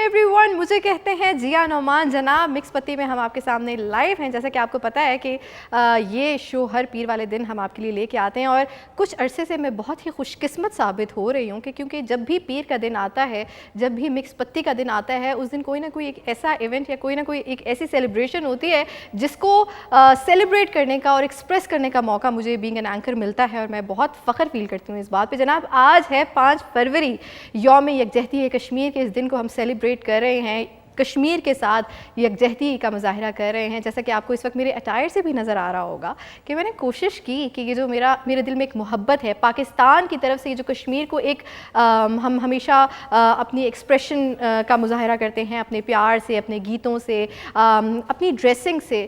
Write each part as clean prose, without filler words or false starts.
everyone, مجھے کہتے ہیں جیا نعمان جناب. مکس پتی میں ہم آپ کے سامنے لائیو ہیں. جیسا کہ آپ کو پتہ ہے کہ یہ شو ہر پیر والے دن ہم آپ کے لیے لے کے آتے ہیں, اور کچھ عرصے سے میں بہت ہی خوش قسمت ثابت ہو رہی ہوں کہ کیونکہ جب بھی پیر کا دن آتا ہے, جب بھی مکس پتی کا دن آتا ہے, اس دن کوئی نہ کوئی ایک ایسا ایونٹ یا کوئی نہ کوئی ایک ایسی سیلیبریشن ہوتی ہے جس کو سیلیبریٹ کرنے کا اور ایکسپریس کرنے کا موقع مجھے بینگ این اینکر ملتا ہے, اور میں بہت فخر فیل کرتی ہوں اس بات پہ. جناب آج ہے 5 فروری, یوم یکجہتی کشمیر کے. اس دن کو ہم سیلیبریٹ کر رہے ہیں, کشمیر کے ساتھ یکجہتی کا مظاہرہ کر رہے ہیں. جیسا کہ آپ کو اس وقت میرے اٹائر سے بھی نظر آ رہا ہوگا کہ میں نے کوشش کی کہ یہ جو میرے دل میں ایک محبت ہے پاکستان کی طرف سے, یہ جو کشمیر کو ایک ہم ہمیشہ اپنی ایکسپریشن کا مظاہرہ کرتے ہیں اپنے پیار سے, اپنے گیتوں سے, اپنی ڈریسنگ سے,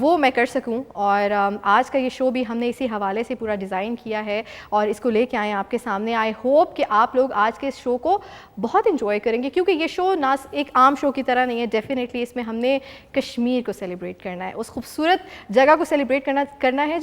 وہ میں کر سکوں. اور آج کا یہ شو بھی ہم نے اسی حوالے سے پورا ڈیزائن کیا ہے اور اس کو لے کے آئے ہیں آپ کے سامنے. آئی ہوپ کہ آپ لوگ آج کے اس شو کو بہت انجوائے کریں گے, کیونکہ یہ شو نہ ایک عام شو کی طرح نہیں ہے. ڈیفینیٹلی اس میں ہم نے کشمیر کو سیلیبریٹ کرنا ہے, اس خوبصورت جگہ کو سیلیبریٹ کرنا ہے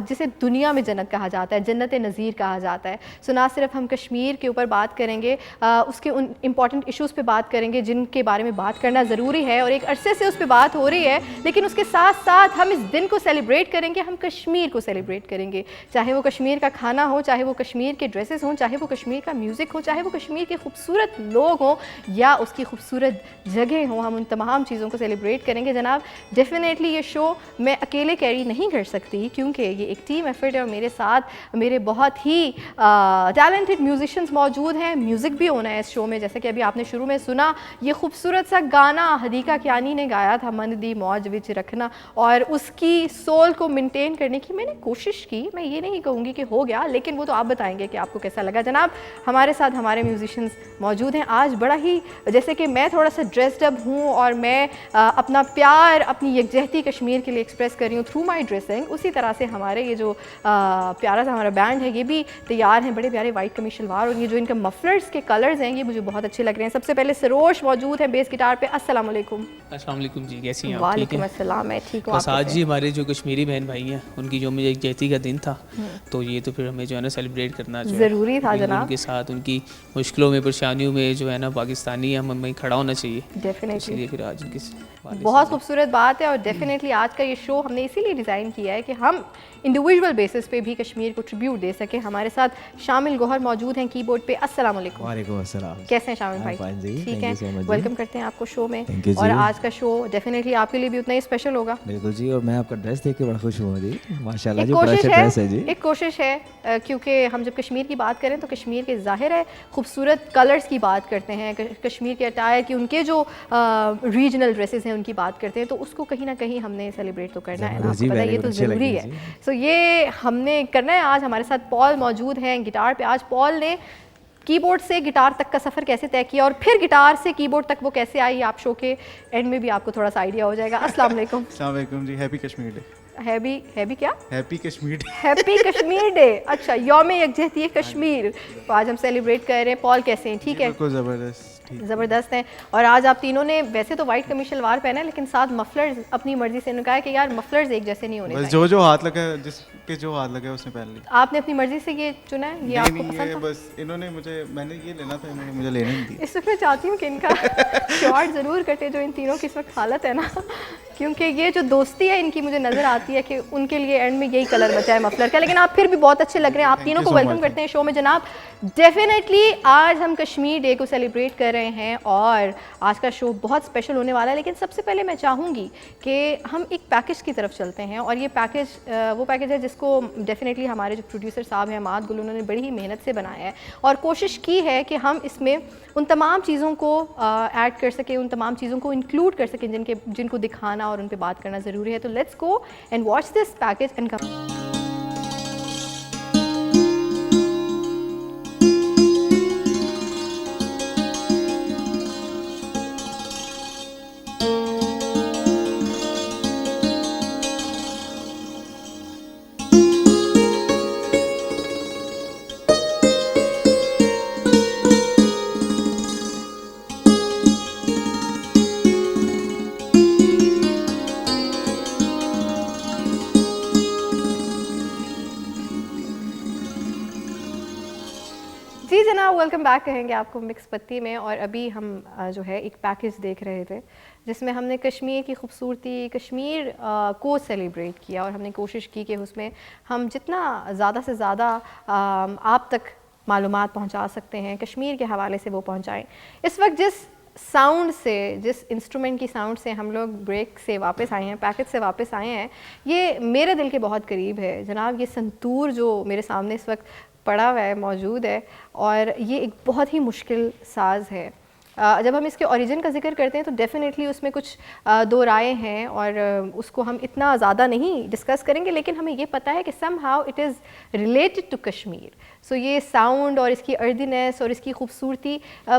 جسے دنیا میں جنت کہا جاتا ہے, جنت نظیر کہا جاتا ہے. سو نہ صرف ہم کشمیر کے اوپر بات کریں گے, اس کے ان امپورٹنٹ ایشوز پہ بات کریں گے جن کے بارے میں بات کرنا ضروری ہے, اور ایک عرصے سے اس پہ بات ہو رہی ہے, لیکن اس کے ساتھ ساتھ ہم اس دن کو سیلیبریٹ کریں گے, ہم کشمیر کو سیلیبریٹ کریں گے. چاہے وہ کشمیر کا کھانا ہو, چاہے وہ کشمیر کے ڈریسز ہوں, چاہے وہ کشمیر کا میوزک ہو, چاہے وہ کشمیر کے خوبصورت لوگ ہوں یا اس کی خوبصورت جگہیں ہوں, ہم ان تمام چیزوں کو سیلیبریٹ کریں گے. جناب ڈیفینیٹلی یہ شو میں اکیلے کیری نہیں کر سکتی, کیونکہ یہ ایک ٹیم ایفرٹ ہے, اور میرے ساتھ میرے بہت ہی ٹیلنٹڈ میوزیشینز موجود ہیں. میوزک بھی ہونا ہے اس شو میں, جیسا کہ ابھی آپ نے شروع میں سنا یہ خوبصورت سا گانا حدیقہ کیانی نے گایا تھا, من دی موج وچ رکھنا, اور اس کی سول کو مینٹین کرنے کی میں نے کوشش کی. میں یہ نہیں کہوں گی کہ ہو گیا, لیکن وہ تو آپ بتائیں گے کہ آپ کو کیسا لگا. جناب ہمارے ساتھ ہمارے میوزیشینز موجود ہیں آج. بڑا ہی جیسے کہ میں تھوڑا سا ڈریسڈ اپ ہوں اور میں اپنا پیار اپنی یکجہتی کشمیر کے لیے ایکسپریس کر رہی ہوں تھرو مائی ڈریسنگ, اسی طرح سے ہمارے یہ جو پیارا سا ہمارا بینڈ ہے یہ بھی تیار ہیں, بڑے پیارے وائٹ قمیص شلوار, اور یہ جو ان کے مفلرز کے کلرز ہیں یہ مجھے بہت اچھے لگ رہے ہیں. سب سے پہلے سروش موجود ہیں بیس گٹار پہ. السلام علیکم. السلام علیکم جی, کیسی ہیں آپ؟ وعلیکم السلام, میں ٹھیک ہوں. بس آج جی ہمارے جو کشمیری بہن بھائی ہیں ان کی جو مجھے یکجہتی کا دن تھا, تو یہ تو پھر ہمیں جو ہے نا سیلیبریٹ کرنا ضروری تھا جناب. ان کے ساتھ ان کی مشکلوں میں پریشانیوں میں جو ہے نا پاکستانی ہمیں کھڑا ہونا چاہیے. ڈیفینیٹلی اس لیے پھر آج ان کی بہت خوبصورت بات ہے, اور ڈیفینیٹلی آج کا یہ شو ہم نے اسی لیے ڈیزائن کیا ہے کہ ہم انڈیویژول بیسس پہ بھی کشمیر کو ٹریبیوٹ دے سکیں. ہمارے ساتھ شامل گوہر موجود ہیں کی بورڈ پہ. السلام علیکم. وعلیکم السلام. کیسے ہیں شامل بھائی؟ ٹھیک ہیں, ویلکم کرتے ہیں آپ کو شو میں. اور آج کا شو ڈیفینیٹلی آپ کے لیے بھی اتنا ہی اسپیشل ہوگا. بالکل جی, اور میں آپ کا ڈریس دیکھ کے بڑا خوش ہوں جی, ماشاءاللہ جی, بڑا اچھا ڈریس ہے جی. ایک کوشش ہے, کیونکہ ہم جب کشمیر کی بات کریں تو کشمیر کے ظاہر ہے خوبصورت کلرز کی بات کرتے ہیں, کشمیر کے اٹائر کی, ان کے جو ریجنل ڈریسز ہیں ان کی بات کرتے ہیں, تو اس کو کہیں نہ کہیں ہم نے سیلیبریٹ تو کرنا ہے, آپ کو پتہ ہے یہ تو ضروری ہے. سو یہ ہم نے کرنا ہے. آج ہمارے ساتھ پال موجود ہیں گٹار پہ. آج پال نے کی بورڈ سے گٹار تک کا سفر کیسے طے کیا, اور پھر گٹار سے کی بورڈ تک وہ کیسے آئی, آپ شو کے اینڈ میں بھی آپ کو تھوڑا سا آئیڈیا ہو جائے گا. السلام علیکم. السلام علیکم جی, ہیپی کشمیر ڈے. ہیپی کیا؟ Happy Kashmir day. Happy Kashmir day. اچھا, یوم یکجہتی کشمیر تو آج ہم سیلیبریٹ کر رہے ہیں. پال کیسے ہیں؟ ٹھیک ہے, بالکل زبردست, زبردست ہیں. اور آج آپ تینوں نے ویسے تو وائٹ قمیص شلوار پہنا ہے, لیکن ساتھ مفلرز اپنی مرضی سے نے کہا کہ یار مفلرز ایک جیسے نہیں ہونے چاہیے. بس جو ہاتھ لگا, جس کے جو ہاتھ لگا اس نے پہن لی. آپ نے اپنی مرضی سے یہ چنا ہے, یہ آپ کو پسند تھا؟ بس انہوں نے میں نے یہ لینا تھا, انہوں نے مجھے لینے نہیں دیا. اس وقت میں چاہتی ہوں کہ ان کا شارٹ ضرور کٹے جو ان تینوں کی اس وقت حالت ہے نا, کیونکہ یہ جو دوستی ہے ان کی مجھے نظر آتی ہے کہ ان کے لیے اینڈ میں یہی کلر بچا ہے مفلر کا. لیکن آپ پھر بھی بہت اچھے لگ رہے ہیں. آپ تینوں کو ویلکم کرتے ہیں شو میں. جناب ڈیفینیٹلی آج ہم کشمیر ڈے کو سیلیبریٹ کر رہے ہیں, اور آج کا شو بہت اسپیشل ہونے والا ہے. لیکن سب سے پہلے میں چاہوں گی کہ ہم ایک پیکج کی طرف چلتے ہیں, اور یہ پیکج وہ پیکج ہے جس کو ڈیفینیٹلی ہمارے جو پروڈیوسر صاحب ہیں عماد گل, انہوں نے بڑی ہی محنت سے بنایا ہے, اور کوشش کی ہے کہ ہم اس میں ان تمام چیزوں کو ایڈ کر سکیں, ان تمام چیزوں کو انکلوڈ کر سکیں جن کو دکھانا اور ان پہ بات کرنا ضروری ہے. تو let's go and watch this package and come. جی جناب ویلکم بیک کہیں گے آپ کو مکس پتی میں. اور ابھی ہم جو ہے ایک پیکج دیکھ رہے تھے جس میں ہم نے کشمیر کی خوبصورتی, کشمیر کو سیلیبریٹ کیا, اور ہم نے کوشش کی کہ اس میں ہم جتنا زیادہ سے زیادہ آپ تک معلومات پہنچا سکتے ہیں کشمیر کے حوالے سے وہ پہنچائیں. اس وقت جس ساؤنڈ سے, جس انسٹرومنٹ کی ساؤنڈ سے ہم لوگ بریک سے واپس آئے ہیں, پیکج سے واپس آئے ہیں, یہ میرے دل کے بہت قریب ہے جناب. یہ سنتور جو میرے سامنے اس وقت پڑا ہوا ہے, موجود ہے, اور یہ ایک بہت ہی مشکل ساز ہے. جب ہم اس کے اوریجن کا ذکر کرتے ہیں تو ڈیفینیٹلی اس میں کچھ دو رائے ہیں, اور اس کو ہم اتنا زیادہ نہیں ڈسکس کریں گے, لیکن ہمیں یہ پتہ ہے کہ somehow it is related to Kashmir. So یہ ساؤنڈ اور اس کی ارتھنیس اور اس کی خوبصورتی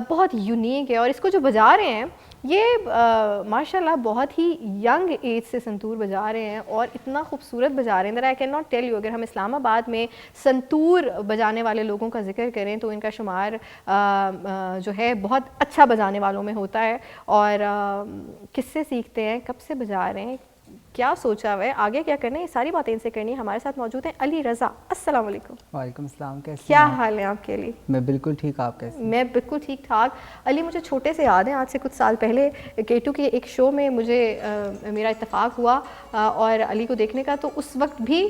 بہت یونیک ہے. اور اس کو جو بجا رہے ہیں یہ ماشاء اللہ بہت ہی ینگ ایج سے سنتور بجا رہے ہیں, اور اتنا خوبصورت بجا رہے ہیں that I cannot tell you. اگر ہم اسلام آباد میں سنتور بجانے والے لوگوں کا ذکر کریں تو ان کا شمار جو ہے بہت اچھا بجانے والوں میں ہوتا ہے. اور کس سے سیکھتے ہیں, کب سے بجا رہے ہیں, کیا سوچا ہوا ہے, آگے کیا کرنا ہے, یہ ساری باتیں ان سے کرنی ہے. ہمارے ساتھ موجود ہیں علی رضا. السلام علیکم. وعلیکم السلام. کیسے کیا حال ہے آپ کے علی؟ میں بالکل ٹھیک, آپ کیسے؟ میں بالکل ٹھیک ٹھاک. علی مجھے چھوٹے سے یاد ہیں, آج سے کچھ سال پہلے K2 کے ایک شو میں مجھے میرا اتفاق ہوا اور علی کو دیکھنے کا, تو اس وقت بھی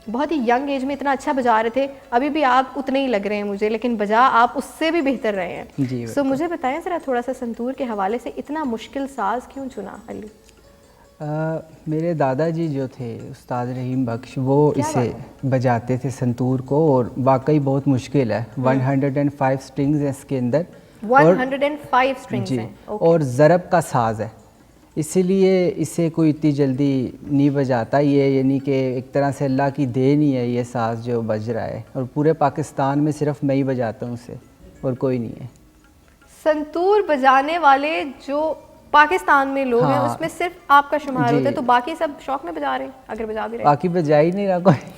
بہت ہی ینگ ایج میں اتنا اچھا بجا رہے تھے. ابھی بھی آپ اتنے ہی لگ رہے ہیں مجھے, لیکن بجا آپ اس سے بھی بہتر رہے ہیں. جی سو مجھے بتائیں ذرا تھوڑا سا سنتور کے حوالے سے, اتنا مشکل ساز کیوں چنا علی؟ میرے دادا جی جو تھے استاد رحیم بخش, وہ اسے بجاتے تھے سنتور کو, اور واقعی بہت مشکل ہے. 105 سٹرنگز ہیں اس کے اندر, 105 سٹرنگز ہیں, اور ضرب کا ساز ہے, اسی لیے اسے کوئی اتنی جلدی نہیں بجاتا. یہ یعنی کہ ایک طرح سے اللہ کی دین ہی ہے یہ ساز جو بج رہا ہے, اور پورے پاکستان میں صرف میں ہی بجاتا ہوں اسے, اور کوئی نہیں ہے. سنتور بجانے والے جو پاکستان میں لوگ ہیں اس میں صرف آپ کا شمار ہوتا ہے, تو باقی سب شوق میں بجا رہے ہیں اگر بجا بھی رہے ہیں؟ باقی بجا ہی نہیں رہا کوئی.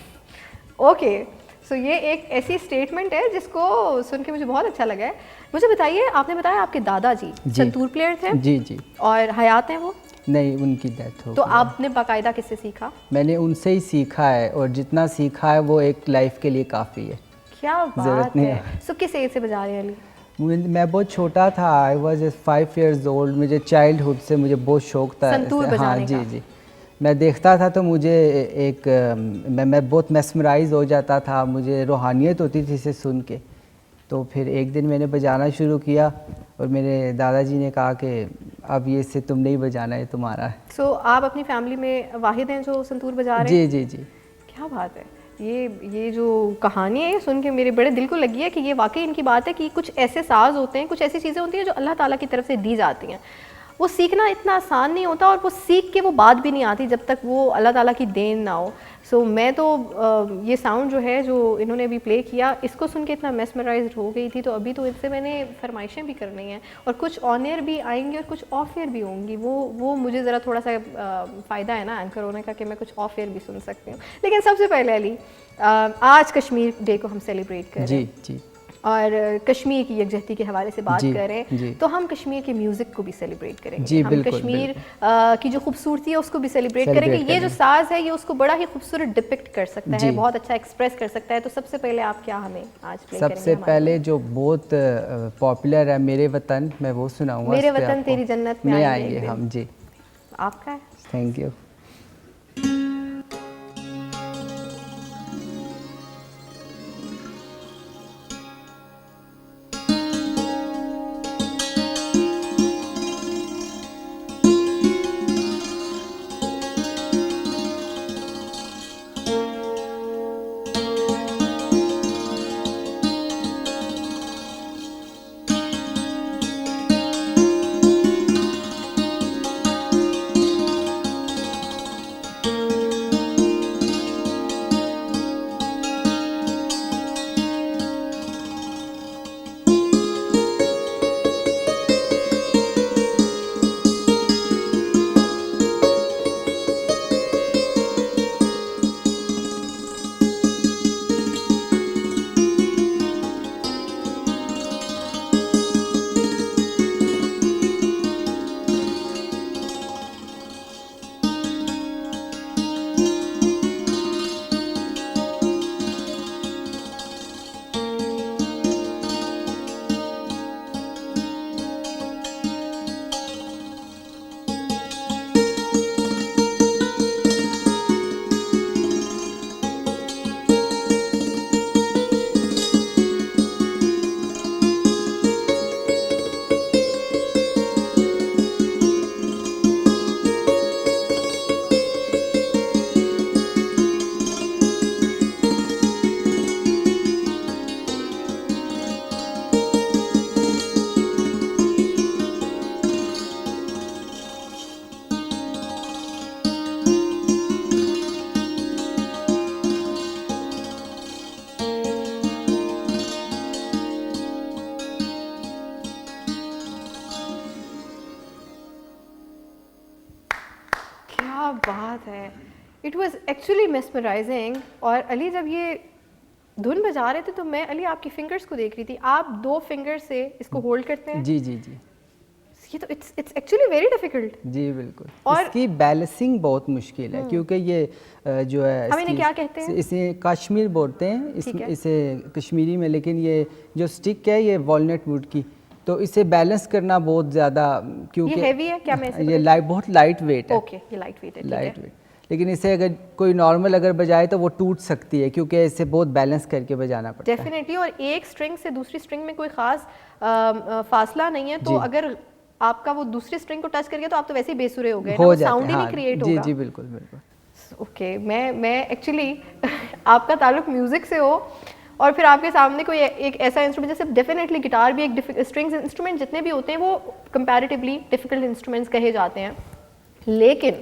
اوکے, سو یہ ایک ایسی اسٹیٹمنٹ ہے جس کو سن کے مجھے بہت اچھا لگا ہے. مجھے بتائیے, آپ نے بتایا آپ کے دادا جی سنتور پلیئر تھے؟ جی جی. اور حیات ہیں وہ؟ نہیں, ان کی ڈیتھ ہو گئی. تو آپ نے باقاعدہ کس سے سیکھا؟ میں نے ان سے ہی سیکھا ہے, اور جتنا سیکھا ہے وہ ایک لائف کے لیے کافی ہے. کیا بات ہے. سو کس ایج سے بجا رہے ہیں علی؟ میں بہت چھوٹا تھا, آئی واز 5 ایئرز اولڈ. مجھے چائلڈ ہوڈ سے مجھے بہت شوق تھا سنتور بجانے کا. جی جی. میں دیکھتا تھا تو مجھے ایک میں بہت میسمرائز ہو جاتا تھا, مجھے روحانیت ہوتی تھی اسے سن کے. تو پھر ایک دن میں نے بجانا شروع کیا, اور میرے دادا جی نے کہا کہ اب یہ سے تم نہیں بجانا, ہے تمہارا ہے. سو آپ اپنی فیملی میں واحد ہیں جو سنتور بجا رہے ہیں؟ جی جی جی. کیا بات ہے. یہ جو کہانی ہے سن کے میرے بڑے دل کو لگی ہے کہ یہ واقعی ان کی بات ہے کہ کچھ ایسے ساز ہوتے ہیں, کچھ ایسی چیزیں ہوتی ہیں جو اللہ تعالیٰ کی طرف سے دی جاتی ہیں. وہ سیکھنا اتنا آسان نہیں ہوتا, اور وہ سیکھ کے وہ بات بھی نہیں آتی جب تک وہ اللہ تعالیٰ کی دین نہ ہو. سو میں تو یہ ساؤنڈ جو ہے جو انہوں نے ابھی پلے کیا, اس کو سن کے اتنا میسمرائزڈ ہو گئی تھی. تو ابھی تو ان سے میں نے فرمائشیں بھی کرنی ہیں, اور کچھ آن ایئر بھی آئیں گی اور کچھ آف ایئر بھی ہوں گی. وہ مجھے ذرا تھوڑا سا فائدہ ہے نا اینکر ہونے کا کہ میں کچھ آف ایئر بھی سن سکتی ہوں. لیکن سب سے پہلے علی, آج کشمیر ڈے کو ہم سیلیبریٹ کر رہے ہیں, جی جی, اور کشمیر کی یکجہتی کے حوالے سے بات کر رہے ہیں, تو ہم کشمیر کے میوزک کو بھی سیلیبریٹ کریں گے. ہم کشمیر کی جو خوبصورتی ہے اس کو بھی سیلیبریٹ کریں گے. یہ جو ساز ہے یہ اس کو بڑا ہی خوبصورت ڈپکٹ کر سکتا ہے, بہت اچھا ایکسپریس کر سکتا ہے. تو سب سے پہلے آپ کیا ہمیں آج پلے کریں گے؟ سب سے پہلے جو بہت پاپولر ہے, میرے وطن, میں وہ سناؤں گا. میرے وطن تیری جنت میں آئیں گے ہم. جی, آپ کا ہے. Thank you. ہے. It was actually mesmerizing. اور علی جب یہ دھن بجا رہے تھے تو میں علی آپ کی فنگرز کو دیکھ رہی تھی, آپ 2 فنگر سے اس کو ہولڈ کرتے ہیں. جی جی جی یہ تو اٹس ایکچولی ویری ڈیفیکلٹ. جی بالکل, اس کی بیلنسنگ بہت مشکل ہے کیونکہ یہ جو ہے ہم انہیں کیا کہتے ہیں, اسے کاشمیر بولتے ہیں اسے کشمیری میں, لیکن یہ جو اسٹک ہے یہ والنٹ ووڈ کی, تو اسے بیلنس کرنا بہت زیادہ, کیونکہ یہ ہیوی ہے کیا, میں یہ بہت لائٹ ویٹ ہے. اوکے, یہ لائٹ ویٹ ہے, لائٹ ویٹ, لیکن اسے اگر کوئی نارمل اگر بجائے تو وہ ٹوٹ سکتی ہے کیونکہ اسے بہت بیلنس کر کے بجانا پڑتا ہے. ڈیفینیٹلی. اور ایک اسٹرنگ سے دوسری اسٹرنگ میں کوئی خاص فاصلہ نہیں ہے, تو اگر آپ کا وہ دوسری اسٹرنگ کو ٹچ کر گیا تو آپ تو ویسے ہی بے سرے ہو گئے, ساؤنڈ ہی نہیں کریٹ ہوگا. جی جی بالکل بالکل. اوکے, میں ایکچولی آپ کا تعلق میوزک سے ہو اور پھر آپ کے سامنے کوئی ایک ایسا انسٹرومنٹ, جیسے ڈیفینیٹلی گٹار بھی ایک اسٹرنگز انسٹرومنٹ جتنے بھی ہوتے ہیں وہ کمپیریٹیولی ڈیفیکلٹ انسٹرومنٹس کہے جاتے ہیں, لیکن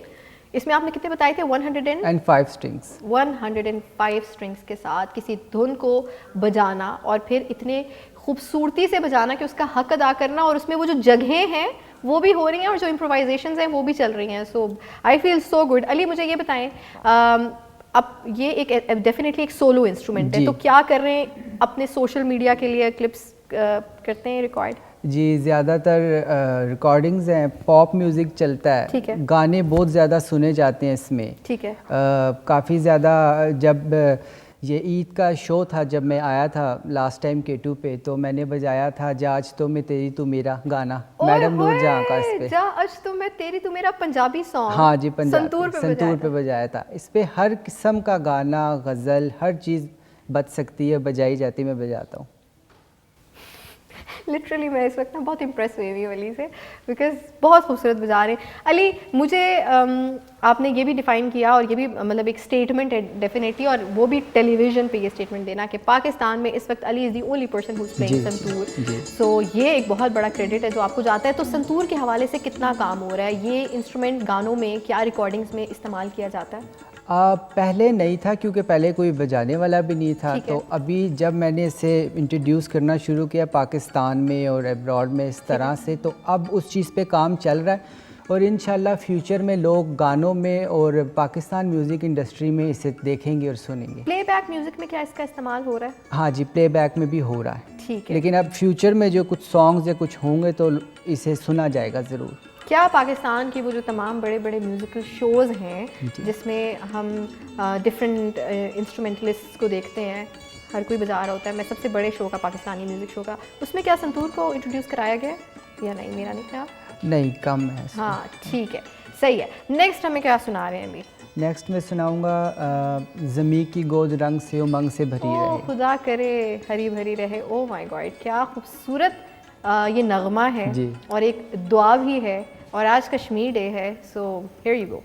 اس میں آپ نے کتنے بتائے تھے, 105 اسٹرنگس. 105 اسٹرنگس کے ساتھ کسی دھن کو بجانا اور پھر اتنے خوبصورتی سے بجانا کہ اس کا حق ادا کرنا, اور اس میں وہ جو جگہیں ہیں وہ بھی ہو رہی ہیں اور جو امپرووائزیشنز ہیں وہ بھی چل رہی ہیں. سو آئی فیل سو گڈ. علی مجھے یہ بتائیں, اب یہ ایک ڈیفینیٹلی ایک سولو انسٹرومنٹ ہے, تو کیا کر رہے ہیں اپنے سوشل میڈیا کے لیے, کلپس کرتے ہیں ریکارڈ؟ جی زیادہ تر ریکارڈنگز ہیں, پاپ میوزک چلتا ہے, ٹھیک ہے, گانے بہت زیادہ سنے جاتے ہیں اس میں. ٹھیک ہے. کافی زیادہ, جب یہ عید کا شو تھا جب میں آیا تھا لاسٹ ٹائم K2 پہ, تو میں نے بجایا تھا جا اج تو میں تیری تو میرا گانا, میڈم نور جہاں کا, اس پہ جا اج تو میں تیری تو میرا پنجابی سانگ. ہاں جی, سنتور پہ بجایا تھا. اس پہ ہر قسم کا گانا, غزل, ہر چیز بج سکتی ہے, بجائی جاتی, میں بجاتا ہوں. لٹرلی میں اس وقت نا بہت امپریس ہوئی ہوئی علی سے, بیکاز بہت خوبصورت بجا رہے ہیں. علی مجھے آپ نے یہ بھی ڈیفائن کیا, اور یہ بھی مطلب ایک اسٹیٹمنٹ ہے ڈیفینیٹلی, اور وہ بھی ٹیلی ویژن پہ یہ اسٹیٹمنٹ دینا کہ پاکستان میں اس وقت Ali is the only person who is playing santoor. So یہ ایک بہت بڑا کریڈٹ ہے جو آپ کو جاتا ہے. تو سنتور کے حوالے سے کتنا کام ہو رہا ہے, یہ انسٹرومنٹ گانوں میں کیا ریکارڈنگز میں استعمال کیا جاتا ہے؟ پہلے نہیں تھا کیونکہ پہلے کوئی بجانے والا بھی نہیں تھا, تو ابھی جب میں نے اسے انٹروڈیوس کرنا شروع کیا پاکستان میں اور ایبراڈ میں اس طرح سے, تو اب اس چیز پہ کام چل رہا ہے, اور انشاءاللہ فیوچر میں لوگ گانوں میں اور پاکستان میوزک انڈسٹری میں اسے دیکھیں گے اور سنیں گے. پلے بیک میوزک میں کیا اس کا استعمال ہو رہا ہے؟ ہاں جی, پلے بیک میں بھی ہو رہا ہے. ٹھیک ہے, لیکن اب فیوچر میں جو کچھ سانگز یا کچھ ہوں گے تو اسے سنا جائے گا ضرور. کیا پاکستان کی وہ جو تمام بڑے بڑے میوزیکل شوز ہیں جس میں ہم ڈفرینٹ انسٹرومنٹلسٹ کو دیکھتے ہیں, ہر کوئی بجا رہا ہوتا ہے, میں سب سے بڑے شو کا پاکستانی میوزک شو کا, اس میں کیا سنتور کو انٹروڈیوس کرایا گیا یا نہیں؟ میرا نہیں خیال. نہیں, کم ہے. ہاں ٹھیک ہے, صحیح ہے. نیکسٹ ہمیں کیا سنا رہے ہیں ابھی؟ نیکسٹ میں سناؤں گا زمیں کی گود رنگ سے امنگ سے بھری رہے. خدا کرے ہری بھری رہے. او مائی گاڈ, کیا خوبصورت یہ نغمہ ہے, اور ایک دعا بھی ہے, اور آج کشمیر ڈے ہے. So here you go.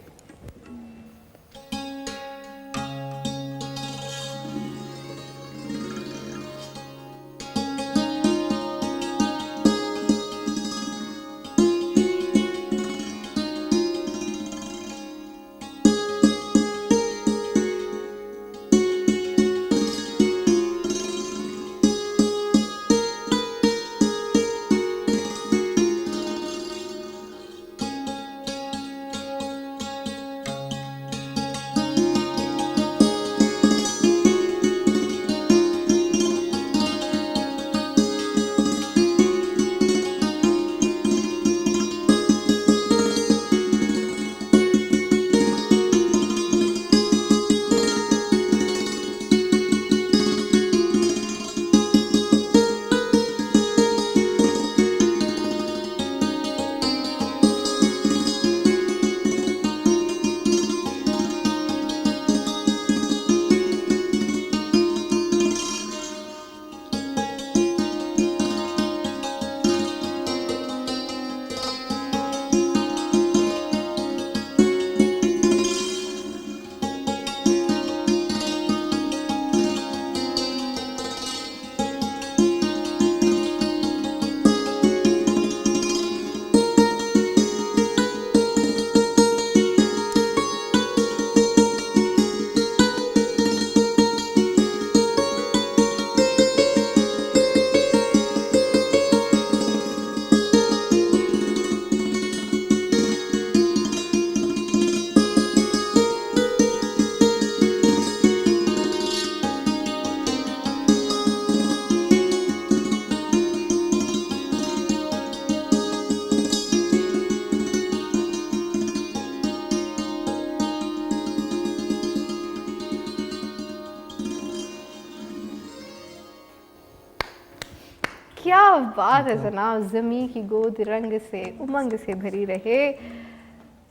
کیا بات ہے جناب, زمیں کی گود رنگ سے امنگ سے بھری رہے.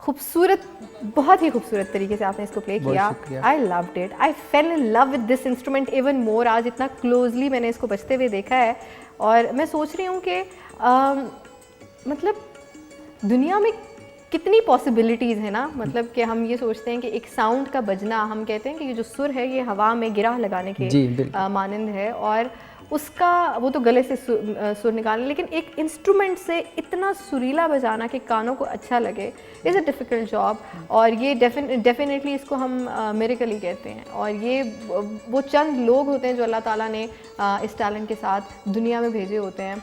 خوبصورت, بہت ہی خوبصورت طریقے سے آپ نے اس کو پلے کیا. I loved it, I fell in love with this instrument even more. آج اتنا کلوزلی میں نے اس کو بجتے ہوئے دیکھا ہے اور میں سوچ رہی ہوں کہ مطلب دنیا میں کتنی پاسبلٹیز ہیں نا. مطلب کہ ہم یہ سوچتے ہیں کہ ایک ساؤنڈ کا بجنا, ہم کہتے ہیں کہ یہ جو سر ہے یہ ہوا میں گرہ لگانے کے مانند ہے, اور اس کا وہ تو گلے سے سر نکالنا, لیکن ایک انسٹرومنٹ سے اتنا سریلا بجانا کہ کانوں کو اچھا لگے از اے ڈیفیکلٹ جاب. اور یہ ڈیفینیٹلی اس کو ہم میریکل ہی کہتے ہیں, اور یہ وہ چند لوگ ہوتے ہیں جو اللہ تعالیٰ نے اس ٹیلنٹ کے ساتھ دنیا میں بھیجے ہوتے ہیں,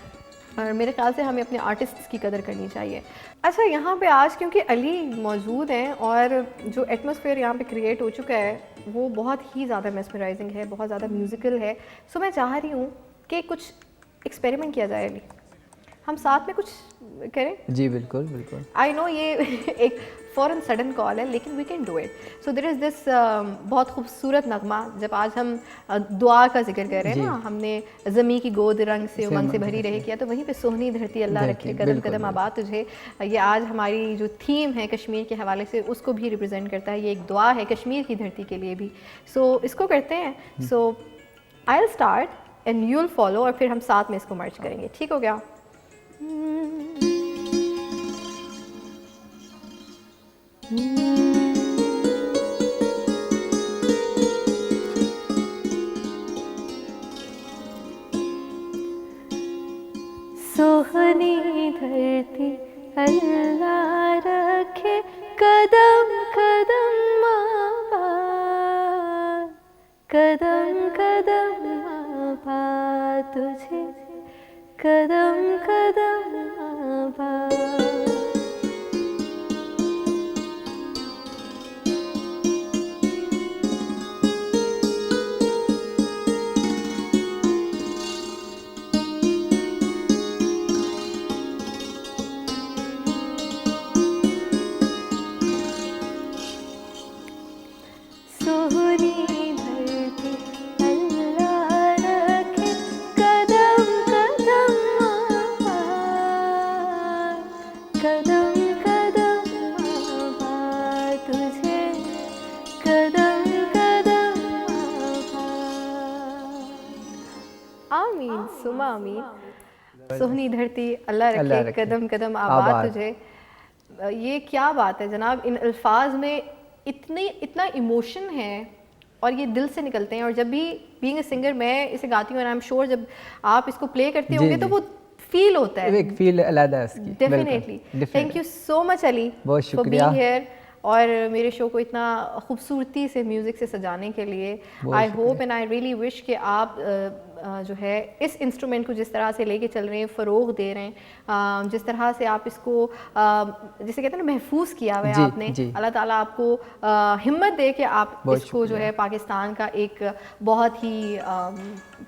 اور میرے خیال سے ہمیں اپنے آرٹسٹس کی قدر کرنی چاہیے. اچھا, یہاں پہ آج کیونکہ علی موجود ہیں اور جو ایٹماسفیئر یہاں پہ کریٹ ہو چکا ہے وہ بہت ہی زیادہ میسمرائزنگ ہے, بہت زیادہ میوزیکل ہے, سو میں چاہ رہی ہوں کہ کچھ ایکسپیریمنٹ کیا جائے علی, ہم ساتھ میں کچھ کریں. جی بالکل بالکل. آئی نو یہ ایک فوراً سڈن کال ہے لیکن وی کین ڈو اٹ. سو دیر از دس بہت خوبصورت نغمہ, جب آج ہم دعا کا ذکر کر رہے ہیں نا, ہم نے زمیں کی گود رنگ سے امنگ سے بھری رہے کیا, تو وہیں پہ سونی دھرتی اللہ رکھے قدم قدم آباد تجھے, یہ آج ہماری جو تھیم ہے کشمیر کے حوالے سے اس کو بھی ریپرزینٹ کرتا ہے. یہ ایک دعا ہے کشمیر کی دھرتی کے لیے بھی. سو اس کو کرتے ہیں. So I will start and you will follow, اور پھر ہم ساتھ میں اس کو مرچ کریں گے, ٹھیک ہو گیا؟ سوہنی دھرتی اللہ رکھے قدم قدم آباد, قدم قدم آباد تجھے, قدم قدم آباد. سوہنی دھرتی اللہ رکھے قدم قدم آباد تجھے. یہ کیا بات ہے جناب, ان الفاظ میں اتنا ایموشن ہے اور یہ دل سے نکلتے ہیں. اور جب بھی بینگ اے سنگر میں اسے گاتی ہوں, اور آئی ایم شیور جب آپ اس کو پلے کرتے ہوں گے تو وہ فیل ہوتا ہے, ایک فیل علیحدہ ہے اس کی. Definitely. Thank you so much Ali for being here, اور میرے شو کو اتنا خوبصورتی سے میوزک سے سجانے کے لیے. I hope and I really wish کہ آپ جو ہے اس انسٹرومنٹ کو جس طرح سے لے کے چل رہے ہیں, فروغ دے رہے ہیں, جس طرح سے آپ اس کو جسے کہتے ہیں نا محفوظ کیا ہوا ہے آپ نے, اللہ تعالیٰ آپ کو ہمت دے کہ آپ اس کو جو ہے پاکستان کا ایک بہت ہی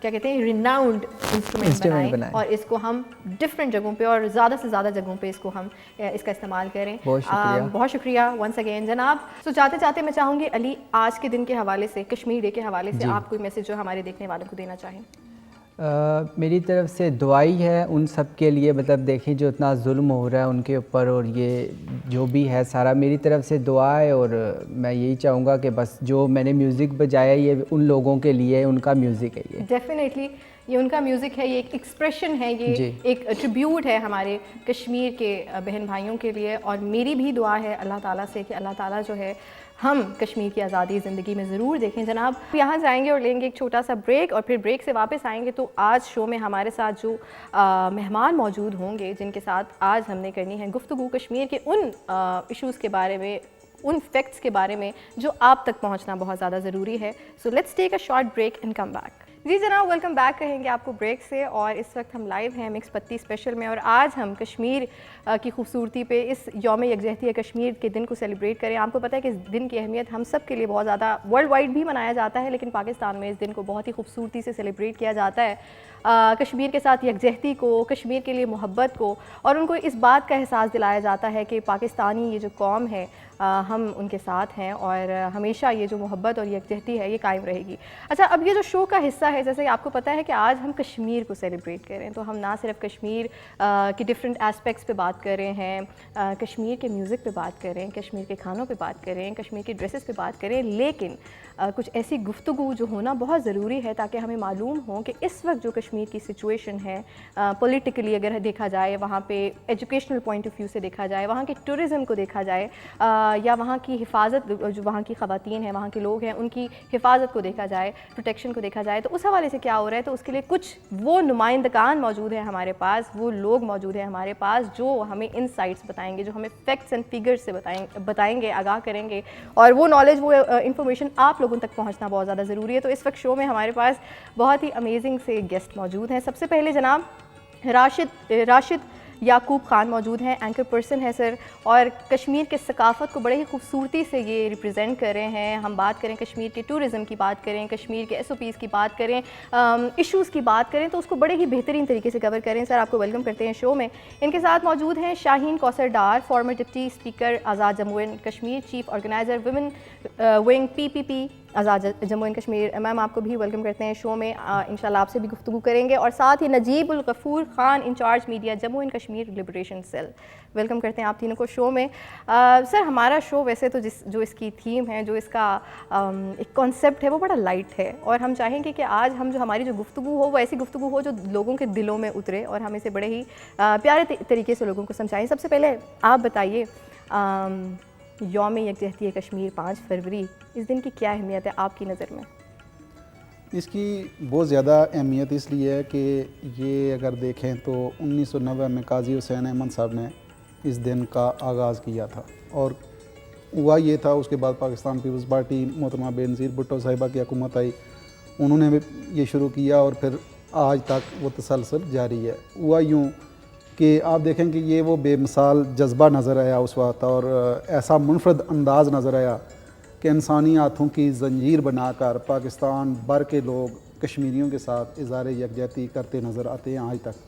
کیا کہتے ہیں ریناؤنڈ انسٹرومنٹ بنائیں, اور اس کو ہم ڈفرینٹ جگہوں پہ اور زیادہ سے زیادہ جگہوں پہ اس کو ہم اس کا استعمال کریں. بہت شکریہ ونس اگین جناب. سو جاتے جاتے میں چاہوں گی علی آج کے دن کے حوالے سے, کشمیر ڈے کے حوالے سے آپ کوئی میسج جو ہمارے دیکھنے والوں کو دینا چاہیں. میری طرف سے دعائی ہے ان سب کے لیے, مطلب دیکھیں جو اتنا ظلم ہو رہا ہے ان کے اوپر, اور یہ جو بھی ہے سارا میری طرف سے دعا ہے. اور میں یہی چاہوں گا کہ بس جو میں نے میوزک بجایا یہ ان لوگوں کے لیے, ان کا میوزک ہے یہ. ڈیفینیٹلی یہ ان کا میوزک ہے, یہ ایک ایکسپریشن ہے, یہ ایک ٹریبیوٹ ہے ہمارے کشمیر کے بہن بھائیوں کے لیے. اور میری بھی دعا ہے اللہ تعالیٰ سے کہ اللہ تعالیٰ جو ہے ہم کشمیر کی آزادی زندگی میں ضرور دیکھیں. جناب یہاں جائیں گے اور لیں گے ایک چھوٹا سا بریک, اور پھر بریک سے واپس آئیں گے تو آج شو میں ہمارے ساتھ جو مہمان موجود ہوں گے جن کے ساتھ آج ہم نے کرنی ہے گفتگو کشمیر کے ان ایشوز کے بارے میں, ان فیکٹس کے بارے میں جو آپ تک پہنچنا بہت زیادہ ضروری ہے. So let's take a short break and come back. جی جناب ویلکم بیک کہیں گے آپ کو بریک سے, اور اس وقت ہم لائیو ہیں مکس پتی اسپیشل میں, اور آج ہم کشمیر کی خوبصورتی پہ اس یوم یکجہتی کشمیر کے دن کو سیلیبریٹ کریں. آپ کو پتہ ہے کہ اس دن کی اہمیت ہم سب کے لیے بہت زیادہ ورلڈ وائڈ بھی منایا جاتا ہے, لیکن پاکستان میں اس دن کو بہت ہی خوبصورتی سے سیلیبریٹ کیا جاتا ہے. کشمیر کے ساتھ یکجہتی کو, کشمیر کے لیے محبت کو, اور ان کو اس بات کا احساس دلایا جاتا ہے کہ پاکستانی یہ جو قوم ہے ہم ان کے ساتھ ہیں اور ہمیشہ یہ جو محبت اور یکجہتی ہے یہ قائم رہے گی. اچھا, اب یہ جو شو کا حصہ ہے, جیسے کہ آپ کو پتہ ہے کہ آج ہم کشمیر کو سیلیبریٹ کر رہے ہیں, تو ہم نہ صرف کشمیر کی ڈفرینٹ اسپیکٹس پہ بات کر رہے ہیں, کشمیر کے میوزک پہ بات کر رہے ہیں, کشمیر کے کھانوں پہ بات کر رہے ہیں, کشمیر کے ڈریسز پہ بات کر رہے ہیں, لیکن کچھ ایسی گفتگو جو ہونا بہت ضروری ہے تاکہ ہمیں معلوم ہو کہ اس وقت جو کشمیر کی سچویشن ہے پولیٹیکلی اگر دیکھا جائے, وہاں پہ ایجوکیشنل پوائنٹ آف ویو سے دیکھا جائے, وہاں کے ٹورزم کو دیکھا جائے, یا وہاں کی حفاظت, جو وہاں کی خواتین ہیں, وہاں کے لوگ ہیں, ان کی حفاظت کو دیکھا جائے, پروٹیکشن کو دیکھا جائے, تو اس حوالے سے کیا ہو رہا ہے. تو اس کے لیے کچھ وہ نمائندگان موجود ہیں ہمارے پاس, وہ لوگ موجود ہیں ہمارے پاس جو ہمیں انسائٹس بتائیں گے, جو ہمیں فیکٹس اینڈ فگرز سے بتائیں گے, آگاہ کریں گے, اور وہ نالج, وہ انفارمیشن آپ لوگوں تک پہنچنا بہت زیادہ ضروری ہے. تو اس وقت شو میں ہمارے پاس بہت ہی امیزنگ سے گیسٹ موجود ہیں. سب سے پہلے جناب راشد یعقوب خان موجود ہیں, اینکر پرسن ہے سر, اور کشمیر کے ثقافت کو بڑے ہی خوبصورتی سے یہ ریپرزینٹ کر رہے ہیں. ہم بات کریں کشمیر کے ٹورزم کی بات کریں, کشمیر کے SOPs کی بات کریں, ایشوز کی بات کریں, تو اس کو بڑے ہی بہترین طریقے سے کور کریں. سر, آپ کو ویلکم کرتے ہیں شو میں. ان کے ساتھ موجود ہیں Shaheen Kausar Dar, former deputy speaker Azad Jammu and Kashmir, chief organiser women wing PPP Azad Jammu and Kashmir. Ma'am, آپ کو بھی ویلکم کرتے ہیں شو میں. انشاءاللہ آپ سے بھی گفتگو کریں گے. اور ساتھ ہی Najeeb Ghafoor Khan, incharge media Jammu and Kashmir liberation cell. Welcome کرتے ہیں آپ تینوں کو شو میں. سر, ہمارا شو ویسے تو جو اس کی تھیم ہے, جو اس کا ایک کانسیپٹ ہے, وہ بڑا لائٹ ہے, اور ہم چاہیں گے کہ آج ہماری جو گفتگو ہو وہ ایسی گفتگو ہو جو لوگوں کے دلوں میں اترے, اور ہم اسے بڑے ہی پیارے طریقے سے لوگوں کو سمجھائیں. سب سے پہلے آپ بتائیے, یوم یکجہتی کشمیر 5 فروری, اس دن کی کیا اہمیت ہے آپ کی نظر میں؟ اس کی بہت زیادہ اہمیت اس لیے ہے کہ یہ اگر دیکھیں تو 1990 میں قاضی حسین احمد صاحب نے اس دن کا آغاز کیا تھا, اور ہوا یہ تھا, اس کے بعد پاکستان پیپلز پارٹی محترمہ بینظیر بھٹو صاحبہ کی حکومت آئی, انہوں نے بھی یہ شروع کیا, اور پھر آج تک وہ تسلسل جاری ہے. ہوا یوں کہ آپ دیکھیں کہ یہ وہ بے مثال جذبہ نظر آیا اس وقت, اور ایسا منفرد انداز نظر آیا کہ انسانی ہاتھوں کی زنجیر بنا کر پاکستان بھر کے لوگ کشمیریوں کے ساتھ اظہار یکجہتی کرتے نظر آتے ہیں آج تک.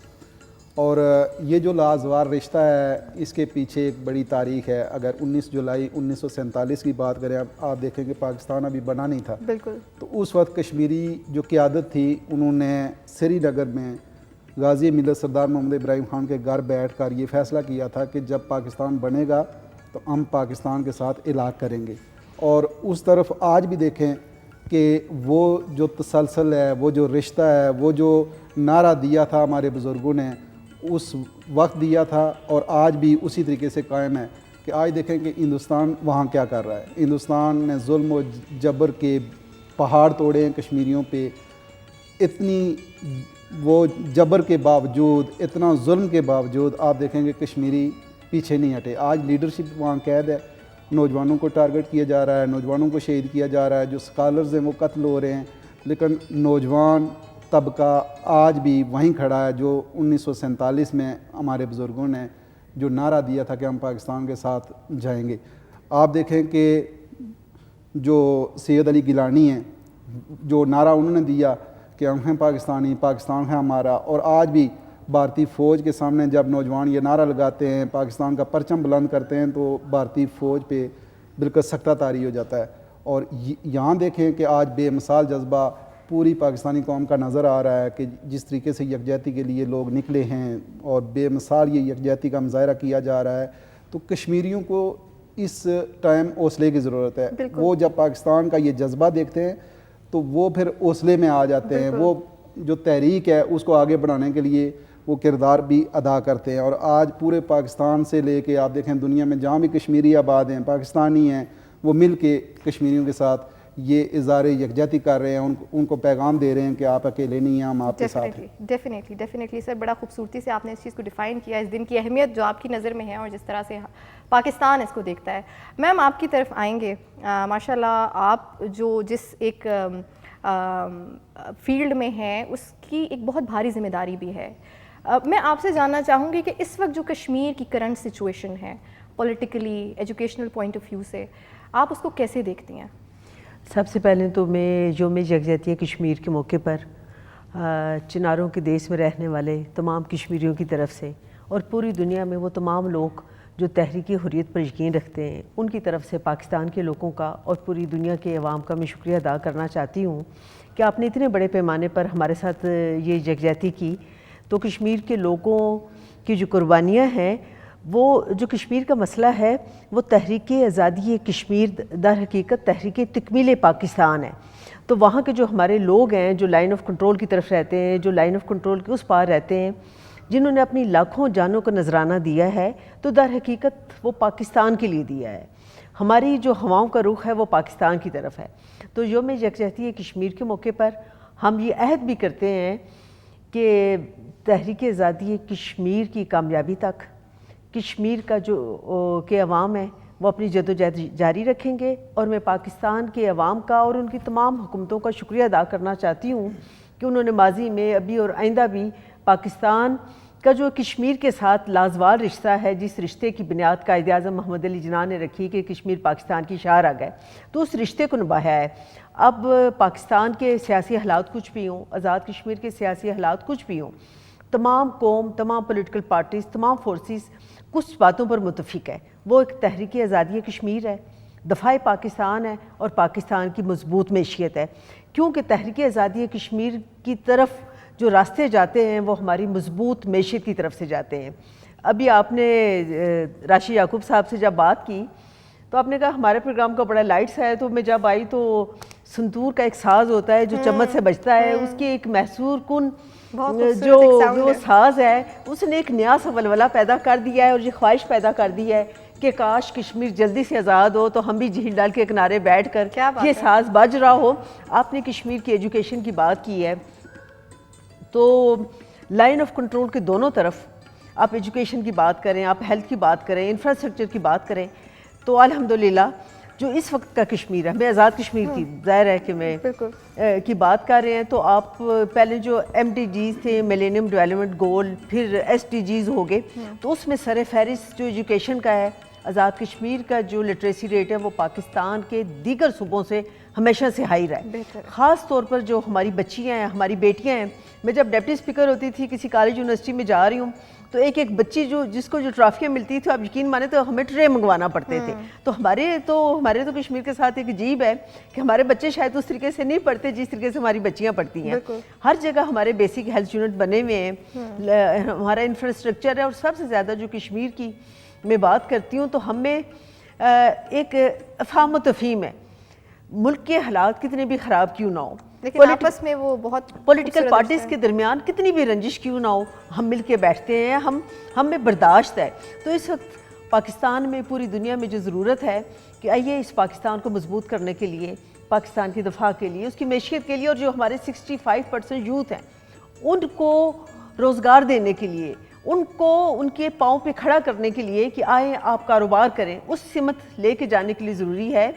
اور یہ جو لازوال رشتہ ہے, اس کے پیچھے ایک بڑی تاریخ ہے. اگر 19 جولائی 1947 کی بات کریں, آپ دیکھیں کہ پاکستان ابھی بنا نہیں تھا, بالکل, تو اس وقت کشمیری جو قیادت تھی, انہوں نے سری نگر میں غازی ملت سردار محمد ابراہیم خان کے گھر بیٹھ کر یہ فیصلہ کیا تھا کہ جب پاکستان بنے گا تو ہم پاکستان کے ساتھ علاج کریں گے. اور اس طرف آج بھی دیکھیں کہ وہ جو تسلسل ہے, وہ جو رشتہ ہے, وہ جو نعرہ دیا تھا ہمارے بزرگوں نے اس وقت دیا تھا, اور آج بھی اسی طریقے سے قائم ہے. کہ آج دیکھیں کہ ہندوستان وہاں کیا کر رہا ہے. ہندوستان نے ظلم و جبر کے پہاڑ توڑے ہیں کشمیریوں پہ. اتنی وہ جبر کے باوجود, اتنا ظلم کے باوجود آپ دیکھیں گے کشمیری پیچھے نہیں ہٹے. آج لیڈرشپ وہاں قید ہے, نوجوانوں کو ٹارگٹ کیا جا رہا ہے, نوجوانوں کو شہید کیا جا رہا ہے, جو اسکالرز ہیں وہ قتل ہو رہے ہیں, لیکن نوجوان طبقہ آج بھی وہیں کھڑا ہے جو 1947 میں ہمارے بزرگوں نے جو نعرہ دیا تھا کہ ہم پاکستان کے ساتھ جائیں گے. آپ دیکھیں کہ جو سید علی گیلانی ہیں, جو نعرہ انہوں نے دیا کہ ہم ہیں پاکستانی, پاکستان ہے ہمارا, اور آج بھی بھارتی فوج کے سامنے جب نوجوان یہ نعرہ لگاتے ہیں, پاکستان کا پرچم بلند کرتے ہیں, تو بھارتی فوج پہ بالکل سکتہ طاری ہو جاتا ہے. اور یہاں دیکھیں کہ آج بے مثال جذبہ پوری پاکستانی قوم کا نظر آ رہا ہے کہ جس طریقے سے یکجہتی کے لیے لوگ نکلے ہیں, اور بے مثال یہ یکجہتی کا مظاہرہ کیا جا رہا ہے. تو کشمیریوں کو اس ٹائم حوصلے کی ضرورت ہے. وہ جب پاکستان کا یہ جذبہ دیکھتے ہیں تو وہ پھر حوصلے میں آ جاتے ہیں, وہ جو تحریک ہے اس کو آگے بڑھانے کے لیے وہ کردار بھی ادا کرتے ہیں. اور آج پورے پاکستان سے لے کے آپ دیکھیں دنیا میں جہاں بھی کشمیری آباد ہیں, پاکستانی ہیں, وہ مل کے کشمیریوں کے ساتھ یہ اظہار یکجہتی کر رہے ہیں, ان کو پیغام دے رہے ہیں کہ آپ اکیلے نہیں ہیں, ہم آپ کے ساتھ ہیں. ڈیفینیٹلی سر, بڑا خوبصورتی سے آپ نے اس چیز کو ڈیفائن کیا, اس دن کی اہمیت جو آپ کی نظر میں ہے اور جس طرح سے پاکستان اس کو دیکھتا ہے. میم, آپ کی طرف آئیں گے. ماشاء اللہ آپ جو جس ایک فیلڈ میں ہیں اس کی ایک بہت بھاری ذمہ داری بھی ہے. میں آپ سے جاننا چاہوں گی کہ اس وقت جو کشمیر کی کرنٹ سچویشن ہے politically, educational point of view سے, آپ اس کو کیسے دیکھتی ہیں؟ سب سے پہلے تو میں یوم یکجہتی کشمیر کے موقع پر چناروں کے دیس میں رہنے والے تمام کشمیریوں کی طرف سے اور پوری دنیا میں وہ تمام لوگ جو تحریک حریت پر یقین رکھتے ہیں ان کی طرف سے پاکستان کے لوگوں کا اور پوری دنیا کے عوام کا میں شکریہ ادا کرنا چاہتی ہوں کہ آپ نے اتنے بڑے پیمانے پر ہمارے ساتھ یہ یکجہتی کی. تو کشمیر کے لوگوں کی جو قربانیاں ہیں وہ جو کشمیر کا مسئلہ ہے وہ تحریک آزادی کشمیر در حقیقت تحریک تکمیل پاکستان ہے. تو وہاں کے جو ہمارے لوگ ہیں جو لائن آف کنٹرول کی طرف رہتے ہیں, جو لائن آف کنٹرول کے اس پار رہتے ہیں, جنہوں نے اپنی لاکھوں جانوں کا نذرانہ دیا ہے, تو در حقیقت وہ پاکستان کے لیے دیا ہے. ہماری جو ہواؤں کا رخ ہے وہ پاکستان کی طرف ہے. تو یوم یکجہتی کشمیر کے موقع پر ہم یہ عہد بھی کرتے ہیں کہ تحریک آزادی کشمیر کی کامیابی تک کشمیر کا جو کہ عوام ہے وہ اپنی جدوجہد جاری رکھیں گے. اور میں پاکستان کے عوام کا اور ان کی تمام حکومتوں کا شکریہ ادا کرنا چاہتی ہوں کہ انہوں نے ماضی میں, ابھی اور آئندہ بھی پاکستان کا جو کشمیر کے ساتھ لازوال رشتہ ہے, جس رشتے کی بنیاد قائد اعظم محمد علی جناح نے رکھی کہ کشمیر پاکستان کی شاہ رگ ہے, تو اس رشتے کو نبھایا ہے. اب پاکستان کے سیاسی حالات کچھ بھی ہوں, آزاد کشمیر کے سیاسی حالات کچھ بھی ہوں, تمام قوم, تمام پولیٹیکل پارٹیز, تمام فورسز کچھ باتوں پر متفق ہے. وہ ایک تحریک آزادی کشمیر ہے, دفاع پاکستان ہے اور پاکستان کی مضبوط معیشت ہے. کیونکہ تحریک آزادی کشمیر کی طرف جو راستے جاتے ہیں وہ ہماری مضبوط معیشت کی طرف سے جاتے ہیں. ابھی آپ نے راشد یعقوب صاحب سے جب بات کی تو آپ نے کہا ہمارے پروگرام کا بڑا لائٹس ہے, تو میں جب آئی تو سنتور کا ایک ساز ہوتا ہے جو چمچ سے بجتا ہے, اس کی ایک محصور کن جو ساز ہے اس نے ایک نیا سا ولولہ پیدا کر دیا ہے اور یہ خواہش پیدا کر دی ہے کہ کاش کشمیر جلدی سے آزاد ہو تو ہم بھی جھیل ڈال کے کنارے بیٹھ کر یہ ساز بج رہا ہو. آپ نے کشمیر کی ایجوکیشن کی بات کی ہے, تو لائن آف کنٹرول کے دونوں طرف آپ ایجوکیشن کی بات کریں, آپ ہیلتھ کی بات کریں, انفراسٹرکچر کی بات کریں, تو الحمدللہ جو اس وقت کا کشمیر ہے, میں آزاد کشمیر کی ظاہر ہے کہ میں کی بات کر رہے ہیں, تو آپ پہلے جو MDGs تھے, ملینیم ڈیولپمنٹ گول, پھر SDGs ہو گئے, تو اس میں سر فہرست جو ایجوکیشن کا ہے, آزاد کشمیر کا جو لٹریسی ریٹ ہے وہ پاکستان کے دیگر صوبوں سے ہمیشہ سے ہائی رہا ہے. خاص طور پر جو ہماری بچیاں ہیں, ہماری بیٹیاں ہیں, میں جب ڈپٹی اسپیکر ہوتی تھی کسی کالج یونیورسٹی میں جا رہی ہوں تو ایک ایک بچی جس کو جو ٹرافیاں ملتی تھی, آپ یقین مانے تو ہمیں ٹرے منگوانا پڑتے تھے. تو ہمارے تو کشمیر کے ساتھ ایک عجیب ہے کہ ہمارے بچے شاید اس طریقے سے نہیں پڑھتے جس طریقے سے ہماری بچیاں پڑھتی ہیں. ہر جگہ ہمارے بیسک ہیلتھ یونٹ بنے ہوئے ہیں, ہمارا انفراسٹرکچر ہے. اور سب سے زیادہ جو کشمیر کی میں بات کرتی ہوں تو ہمیں ایک افہام و تفہیم ہے, ملک کے حالات کتنے بھی خراب کیوں نہ ہو, لیکن آپس میں وہ بہت پولیٹیکل پارٹیز کے درمیان کتنی بھی رنجش کیوں نہ ہو, ہم مل کے بیٹھتے ہیں, ہم میں برداشت ہے. تو اس وقت پاکستان میں, پوری دنیا میں جو ضرورت ہے کہ آئیے اس پاکستان کو مضبوط کرنے کے لیے, پاکستان کی دفاع کے لیے, اس کی معیشت کے لیے, اور جو ہمارے 65% یوتھ ہیں ان کو روزگار دینے کے لیے, ان کو ان کے پاؤں پہ کھڑا کرنے کے لیے کہ آئیں آپ کاروبار کریں, اس سمت لے کے جانے کے لیے ضروری ہے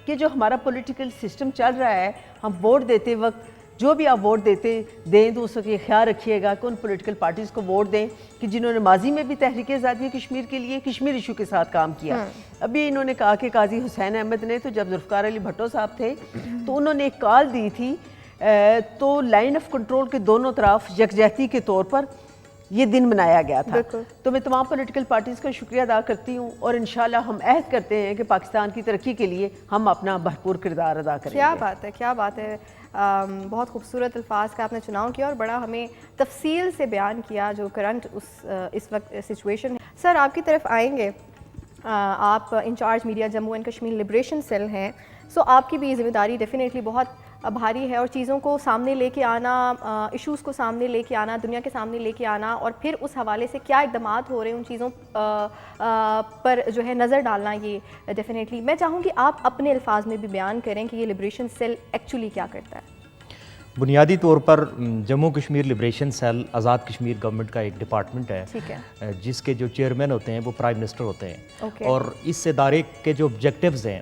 کہ جو ہمارا پولیٹیکل سسٹم چل رہا ہے, ہم ووٹ دیتے وقت جو بھی آپ ووٹ دیں تو اس وقت یہ خیال رکھیے گا کہ ان پولیٹیکل پارٹیز کو ووٹ دیں کہ جنہوں نے ماضی میں بھی تحریک آزادی کشمیر کے لیے کشمیر ایشو کے ساتھ کام کیا. ابھی انہوں نے کہا کہ قاضی حسین احمد نے, تو جب ذوالفقار علی بھٹو صاحب تھے تو انہوں نے ایک کال دی تھی, تو لائن آف کنٹرول کے دونوں طرف یکجہتی کے طور پر یہ دن منایا گیا تھا. تو میں تمام پولیٹیکل پارٹیز کا شکریہ ادا کرتی ہوں, اور انشاءاللہ ہم عہد کرتے ہیں کہ پاکستان کی ترقی کے لیے ہم اپنا بھرپور کردار ادا کریں گے. کیا بات ہے, کیا بات ہے. بہت خوبصورت الفاظ کا آپ نے چناؤ کیا اور بڑا ہمیں تفصیل سے بیان کیا جو کرنٹ اس وقت سچویشن ہے. سر آپ کی طرف آئیں گے, آپ incharge media Jammu and Kashmir liberation cell ہیں, سو آپ کی بھی ذمہ داری ڈیفینیٹلی بہت بھاری ہے, اور چیزوں کو سامنے لے کے آنا, ایشوز کو سامنے لے کے آنا, دنیا کے سامنے لے کے آنا, اور پھر اس حوالے سے کیا اقدامات ہو رہے ہیں ان چیزوں پر جو ہے نظر ڈالنا, یہ ڈیفینیٹلی میں چاہوں گی آپ اپنے الفاظ میں بھی بیان کریں کہ یہ لبریشن سیل ایکچولی کیا کرتا ہے. بنیادی طور پر Jammu Kashmir liberation cell Azad Kashmir government کا ایک ڈپارٹمنٹ ہے جس کے جو چیئرمین ہوتے ہیں وہ پرائم منسٹر ہوتے ہیں, اور اس ادارے کے جو آبجیکٹیوز ہیں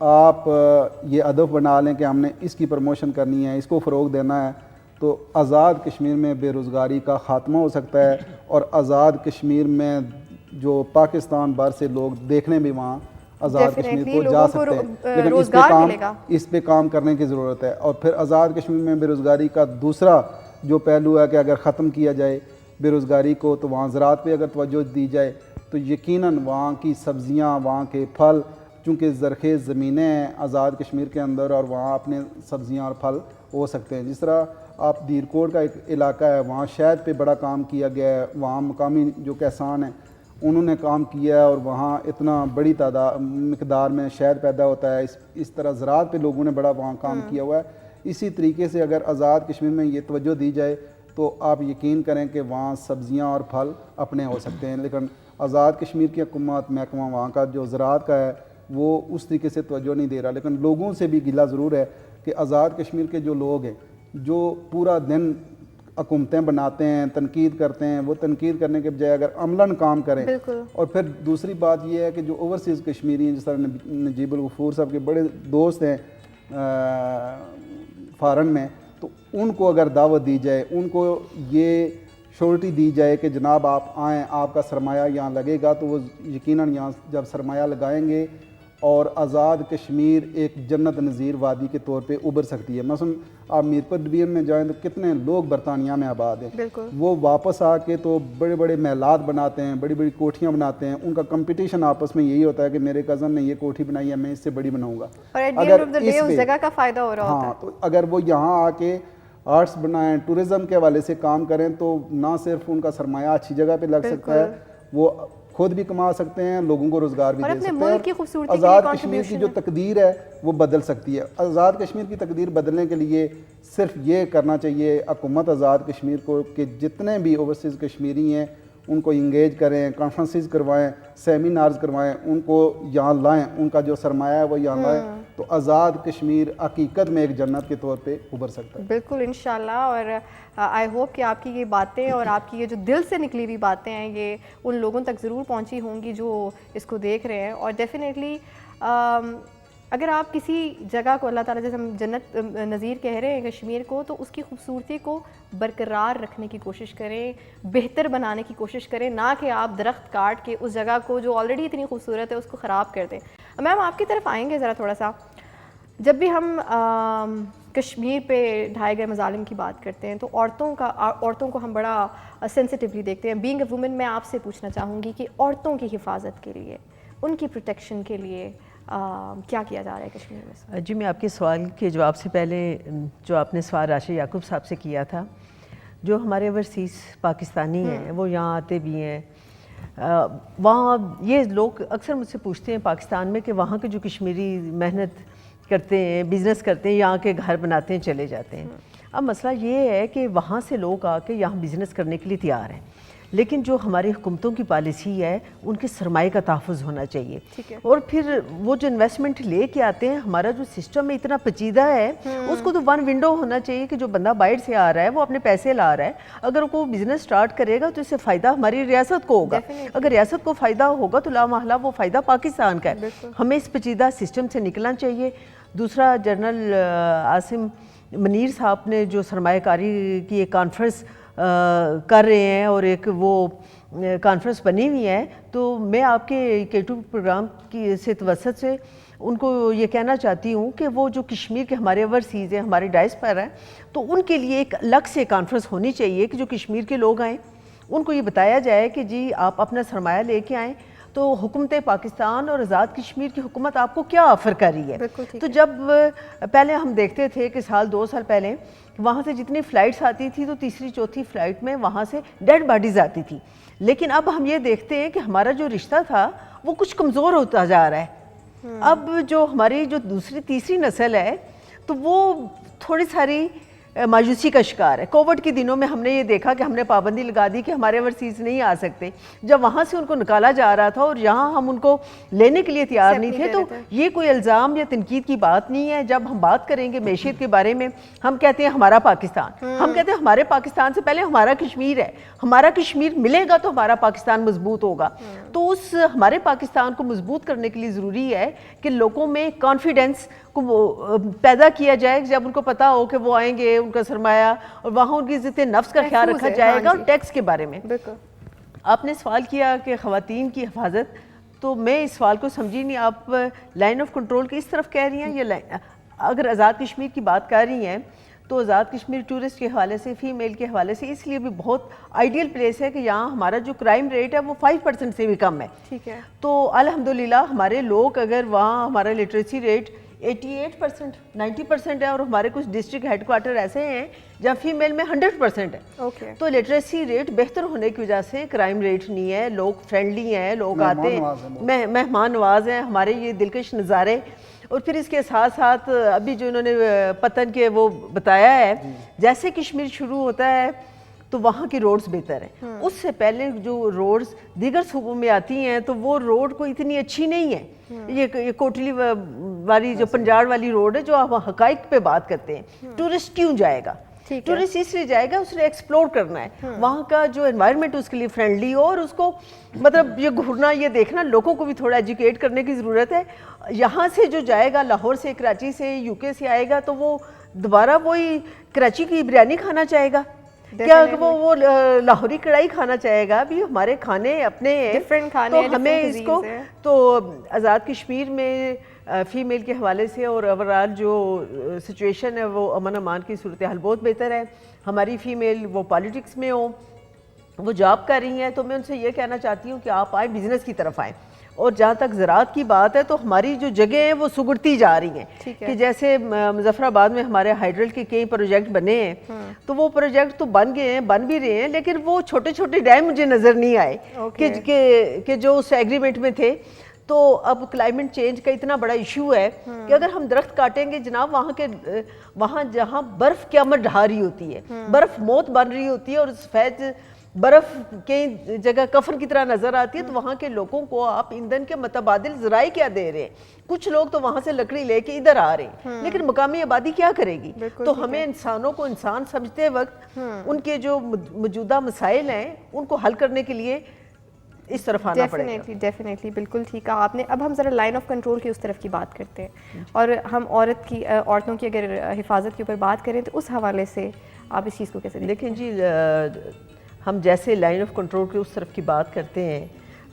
آپ یہ ہدف بنا لیں کہ ہم نے اس کی پروموشن کرنی ہے, اس کو فروغ دینا ہے, تو آزاد کشمیر میں بے روزگاری کا خاتمہ ہو سکتا ہے, اور آزاد کشمیر میں جو پاکستان بھر سے لوگ دیکھنے بھی وہاں آزاد کشمیر کو جا سکتے ہیں, لیکن اس پہ کام کرنے کی ضرورت ہے. اور پھر آزاد کشمیر میں بے روزگاری کا دوسرا جو پہلو ہے کہ اگر ختم کیا جائے بے روزگاری کو, تو وہاں زراعت پہ اگر توجہ دی جائے تو یقیناً وہاں کی سبزیاں, وہاں کے پھل, چونکہ زرخیز زمینیں ہیں آزاد کشمیر کے اندر, اور وہاں اپنے سبزیاں اور پھل ہو سکتے ہیں. جس طرح آپ دیرکوٹ کا ایک علاقہ ہے, وہاں شہد پہ بڑا کام کیا گیا ہے, وہاں مقامی جو کسان ہیں انہوں نے کام کیا ہے, اور وہاں اتنا بڑی مقدار میں شہد پیدا ہوتا ہے. اس طرح زراعت پہ لوگوں نے بڑا وہاں کام کیا ہوا ہے. اسی طریقے سے اگر آزاد کشمیر میں یہ توجہ دی جائے تو آپ یقین کریں کہ وہاں سبزیاں اور پھل اپنے ہو سکتے ہیں. لیکن آزاد کشمیر کی حکومت, محکمہ وہاں کا جو زراعت کا ہے, وہ اس طریقے سے توجہ نہیں دے رہا. لیکن لوگوں سے بھی گلہ ضرور ہے کہ آزاد کشمیر کے جو لوگ ہیں جو پورا دن حکومتیں بناتے ہیں, تنقید کرتے ہیں, وہ تنقید کرنے کے بجائے اگر عملاً کام کریں. اور پھر دوسری بات یہ ہے کہ جو اوورسیز کشمیری ہیں, جس طرح نجیب الغفور صاحب کے بڑے دوست ہیں فارن میں, تو ان کو اگر دعوت دی جائے, ان کو یہ شورٹی دی جائے کہ جناب آپ آئیں, آپ کا سرمایہ یہاں لگے گا, تو وہ یقیناً یہاں جب سرمایہ لگائیں گے اور آزاد کشمیر ایک جنت نظیر وادی کے طور پہ ابھر سکتی ہے. مثلا آپ میرپور ڈویژن میں جائیں تو کتنے لوگ برطانیہ میں آباد ہیں, وہ واپس آ کے تو بڑے بڑے محلات بناتے ہیں, بڑی بڑی کوٹھیاں بناتے ہیں. ان کا کمپٹیشن آپس میں یہی ہوتا ہے کہ میرے کزن نے یہ کوٹھی بنائی ہے, میں اس سے بڑی بناؤں گا. اگر اس جگہ کا فائدہ ہو رہا ہوتا ہے, تو اگر وہ یہاں آ کے آرٹس بنائیں, ٹورزم کے حوالے سے کام کریں, تو نہ صرف ان کا سرمایہ اچھی جگہ پہ لگ سکتا ہے, وہ خود بھی کما سکتے ہیں, لوگوں کو روزگار بھی دے سکتے ہیں. آزاد کشمیر کی جو تقدیر ہے وہ بدل سکتی ہے. آزاد کشمیر کی تقدیر بدلنے کے لیے صرف یہ کرنا چاہیے حکومت آزاد کشمیر کو کہ جتنے بھی اوورسیز کشمیری ہیں ان کو انگیج کریں, کانفرنسز کروائیں, سیمینارز کروائیں, ان کو یہاں لائیں, ان کا جو سرمایہ ہے وہ یہاں لائیں, تو آزاد کشمیر حقیقت میں ایک جنت کے طور پہ ابھر سکتا ہے. بالکل انشاءاللہ. اور آئی ہوپ کہ آپ کی یہ باتیں اور آپ کی یہ جو دل سے نکلی ہوئی باتیں ہیں یہ ان لوگوں تک ضرور پہنچی ہوں گی جو اس کو دیکھ رہے ہیں. اور ڈیفینیٹلی اگر آپ کسی جگہ کو اللہ تعالیٰ جیسے ہم جنت نظیر کہہ رہے ہیں کشمیر کو, تو اس کی خوبصورتی کو برقرار رکھنے کی کوشش کریں, بہتر بنانے کی کوشش کریں, نہ کہ آپ درخت کاٹ کے اس جگہ کو جو آلریڈی اتنی خوبصورت ہے اس کو خراب کر دیں. میم آپ کی طرف آئیں گے ذرا تھوڑا سا. جب بھی ہم کشمیر پہ ڈھائے گئے مظالم کی بات کرتے ہیں تو عورتوں کو ہم بڑا سینسٹیولی دیکھتے ہیں. بینگ اے وومن میں آپ سے پوچھنا چاہوں گی کہ عورتوں کی حفاظت کے لیے, ان کی پروٹیکشن کے لیے کیا کیا جا رہا ہے کشمیر میں؟ جی, میں آپ کے سوال کے جواب سے پہلے جو آپ نے سوال راشد یعقوب صاحب سے کیا تھا, جو ہمارے اوورسیز پاکستانی ہیں وہ یہاں آتے بھی ہیں, وہاں یہ لوگ اکثر مجھ سے پوچھتے ہیں پاکستان میں کہ وہاں کے جو کشمیری محنت کرتے ہیں, بزنس کرتے ہیں, یہاں کے گھر بناتے ہیں, چلے جاتے ہیں. اب مسئلہ یہ ہے کہ وہاں سے لوگ آ کے یہاں بزنس کرنے کے لیے تیار ہیں, لیکن جو ہماری حکومتوں کی پالیسی ہے ان کے سرمایہ کا تحفظ ہونا چاہیے. اور پھر وہ جو انویسٹمنٹ لے کے آتے ہیں, ہمارا جو سسٹم اتنا پیچیدہ ہے, اس کو تو ون ونڈو ہونا چاہیے کہ جو بندہ باہر سے آ رہا ہے وہ اپنے پیسے لا رہا ہے, اگر وہ بزنس سٹارٹ کرے گا تو اس سے فائدہ ہماری ریاست کو ہوگا. اگر ریاست کو فائدہ ہوگا تو لامحالہ وہ فائدہ پاکستان کا ہے. ہمیں اس پیچیدہ سسٹم سے نکلنا چاہیے. دوسرا, جنرل عاصم منیر صاحب نے جو سرمایہ کاری کی ایک کانفرنس کر رہے ہیں اور ایک وہ کانفرنس بنی ہوئی ہے, تو میں آپ کے K2 پروگرام کی سے توسط سے ان کو یہ کہنا چاہتی ہوں کہ وہ جو کشمیر کے ہمارے اوورسیز ہیں, ہمارے ڈائسپورا ہیں, تو ان کے لیے ایک الگ سے کانفرنس ہونی چاہیے کہ جو کشمیر کے لوگ آئیں, ان کو یہ بتایا جائے کہ جی آپ اپنا سرمایہ لے کے آئیں تو حکومت پاکستان اور آزاد کشمیر کی حکومت آپ کو کیا آفر کر رہی ہے. تو جب پہلے ہم دیکھتے تھے کہ سال 2 سال پہلے وہاں سے جتنی فلائٹس آتی تھی تو تیسری چوتھی فلائٹ میں وہاں سے ڈیڈ باڈیز آتی تھی, لیکن اب ہم یہ دیکھتے ہیں کہ ہمارا جو رشتہ تھا وہ کچھ کمزور ہوتا جا رہا ہے. اب جو ہماری جو دوسری تیسری نسل ہے تو وہ تھوڑی ساری مایوسی کا شکار ہے۔ کووڈ کے دنوں میں ہم نے یہ دیکھا کہ ہم نے پابندی لگا دی کہ ہمارے اوورسیز نہیں آ سکتے، جب وہاں سے ان کو نکالا جا رہا تھا اور یہاں ہم ان کو لینے کے لیے تیار نہیں تھے، تو یہ کوئی الزام یا تنقید کی بات نہیں ہے۔ جب ہم بات کریں گے معیشت کے بارے میں، ہم کہتے ہیں ہمارا پاکستان، ہم کہتے ہیں ہمارے پاکستان سے پہلے ہمارا کشمیر ہے، ہمارا کشمیر ملے گا تو ہمارا پاکستان مضبوط ہوگا۔ تو اس ہمارے پاکستان کو مضبوط کرنے کے لیے ضروری ہے کہ لوگوں میں کانفیڈنس کو پیدا کیا جائے، جب ان کو پتہ ہو کہ وہ آئیں گے، ان کا سرمایہ اور وہاں ان کی عزت نفس کا خیال رکھا جائے گا۔ اور ٹیکس کے بارے میں آپ نے سوال کیا کہ خواتین کی حفاظت، تو میں اس سوال کو سمجھی نہیں، آپ لائن آف کنٹرول کی اس طرف کہہ رہی ہیں یا اگر آزاد کشمیر کی بات کر رہی ہیں تو آزاد کشمیر ٹورسٹ کے حوالے سے، فیمیل کے حوالے سے اس لیے بھی بہت آئیڈیل پلیس ہے کہ یہاں ہمارا جو کرائم ریٹ ہے وہ 5% سے بھی کم ہے۔ ٹھیک ہے، تو الحمدللہ ہمارے لوگ، اگر وہاں ہمارا لٹریسی ریٹ 88%، 90% ہے، اور ہمارے کچھ ڈسٹرکٹ ہیڈ کوارٹر ایسے ہیں جہاں فیمیل میں 100% ہے، تو لٹریسی ریٹ بہتر ہونے کی وجہ سے کرائم ریٹ نہیں ہے، لوگ فرینڈلی ہیں، لوگ آتے ہیں، مہمان نواز ہیں، ہمارے یہ دلکش نظارے۔ اور پھر اس کے ساتھ ساتھ ابھی جو انہوں نے پتن کے وہ بتایا ہے، جیسے کشمیر شروع ہوتا ہے تو وہاں کی روڈز بہتر ہیں، اس سے پہلے جو روڈز دیگر صوبوں میں آتی ہیں تو وہ روڈ کو اتنی اچھی نہیں ہے۔ یہ کوٹلی والی جو پنجاڑ والی روڈ ہے، جو آپ حقائق پہ بات کرتے ہیں، ٹورسٹ کیوں جائے گا؟ ٹورسٹ اس لیے جائے گا، اس نے ایکسپلور کرنا ہے وہاں کا جو انوائرمنٹ اس کے لیے فرینڈلی ہو، اور اس کو مطلب یہ گھورنا، یہ دیکھنا، لوگوں کو بھی تھوڑا ایجوکیٹ کرنے کی ضرورت ہے۔ یہاں سے جو جائے گا، لاہور سے، کراچی سے، یو کے سے آئے گا، تو وہ دوبارہ وہی کراچی کی بریانی کھانا چاہے گا کیا وہ لاہوری کڑھائی کھانا چاہے گا؟ بھی ہمارے کھانے اپنے ہیں، تو ہمیں اس کو، تو آزاد کشمیر میں فیمیل کے حوالے سے اور اوورال جو سچویشن ہے وہ امن امان کی صورتحال بہت بہتر ہے۔ ہماری فیمیل وہ پالیٹکس میں ہوں، وہ جاب کر رہی ہیں، تو میں ان سے یہ کہنا چاہتی ہوں کہ آپ آئیں، بزنس کی طرف آئیں۔ اور جہاں تک زراعت کی بات ہے تو ہماری جو جگہیں ہیں وہ سگڑتی جا رہی ہیں، کہ جیسے مظفر آباد میں ہمارے ہائیڈرل کے کئی پروجیکٹ بنے ہیں، تو وہ پروجیکٹ تو بن گئے ہیں، بن بھی رہے ہیں، لیکن وہ چھوٹے چھوٹے ڈیم مجھے نظر نہیں آئے کہ جو اس ایگریمنٹ میں تھے۔ تو اب کلائمیٹ چینج کا اتنا بڑا ایشو ہے کہ اگر ہم درخت کاٹیں گے جناب، وہاں جہاں برف قیامت ڈھا رہی ہوتی ہے، برف موت بن رہی ہوتی ہے، اور سفید برف کئی جگہ کفن کی طرح نظر آتی ہے، تو وہاں کے لوگوں کو آپ ایندھن کے متبادل ذرائع کیا دے رہے ہیں؟ کچھ لوگ تو وہاں سے لکڑی لے کے ادھر آ رہے ہیں، لیکن مقامی آبادی کیا کرے گی؟ تو ہمیں انسانوں کو انسان سمجھتے وقت ان کے جو موجودہ مسائل ہیں ان کو حل کرنے کے لیے اس طرف آنا پڑے گا۔ ڈیفینیٹلی، بالکل ٹھیک کہا آپ نے۔ اب ہم ذرا لائن آف کنٹرول کی اس طرف کی بات کرتے ہیں، اور ہم عورتوں کی اگر حفاظت کے اوپر بات کریں تو اس حوالے سے آپ اس چیز کو کیسے دیکھیں؟ جی، ہم جیسے لائن آف کنٹرول کی اس طرف کی بات کرتے ہیں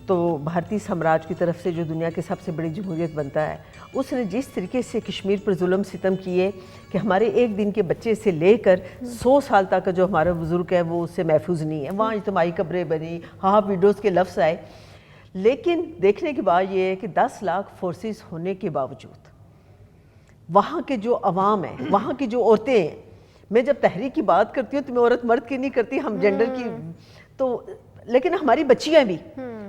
تو بھارتی سامراج کی طرف سے جو دنیا کی سب سے بڑی جمہوریت بنتا ہے، اس نے جس طریقے سے کشمیر پر ظلم ستم کیے کہ ہمارے ایک دن کے بچے سے لے کر 100 سال تک کا جو ہمارا بزرگ ہے وہ اس سے محفوظ نہیں ہے، وہاں اجتماعی قبریں بنی، ہاں ویڈیوز کے لفظ آئے، لیکن دیکھنے کی بات یہ ہے کہ 10 لاکھ فورسز ہونے کے باوجود وہاں کے جو عوام ہیں، وہاں کی جو عورتیں ہیں، میں جب تحریک کی بات کرتی ہوں تو میں عورت مرد کی نہیں کرتی، ہم جینڈر کی، تو لیکن ہماری بچیاں بھی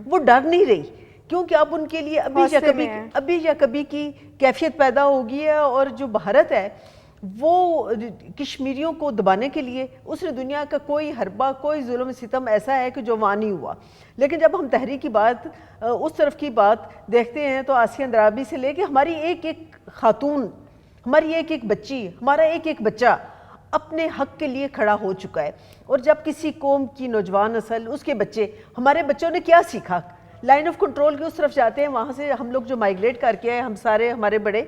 وہ ڈر نہیں رہی، کیونکہ اب ان کے لیے ابھی یا کبھی کی کیفیت پیدا ہوگی ہے، اور جو بھارت ہے وہ کشمیریوں کو دبانے کے لیے اس نے دنیا کا کوئی حربہ، کوئی ظلم ستم ایسا ہے کہ جو وہاں نہیں ہوا۔ لیکن جب ہم تحریک کی بات، اس طرف کی بات دیکھتے ہیں تو آسیہ اندرابی سے لے کے ہماری ایک ایک خاتون، ہماری ایک ایک بچی، ہمارا ایک ایک بچہ اپنے حق کے لیے کھڑا ہو چکا ہے۔ اور جب کسی قوم کی نوجوان نسل، اس کے بچے، ہمارے بچوں نے کیا سیکھا؟ لائن آف کنٹرول کی اس طرف جاتے ہیں، وہاں سے ہم لوگ جو مائگریٹ کر کے آئے، ہم سارے ہمارے بڑے،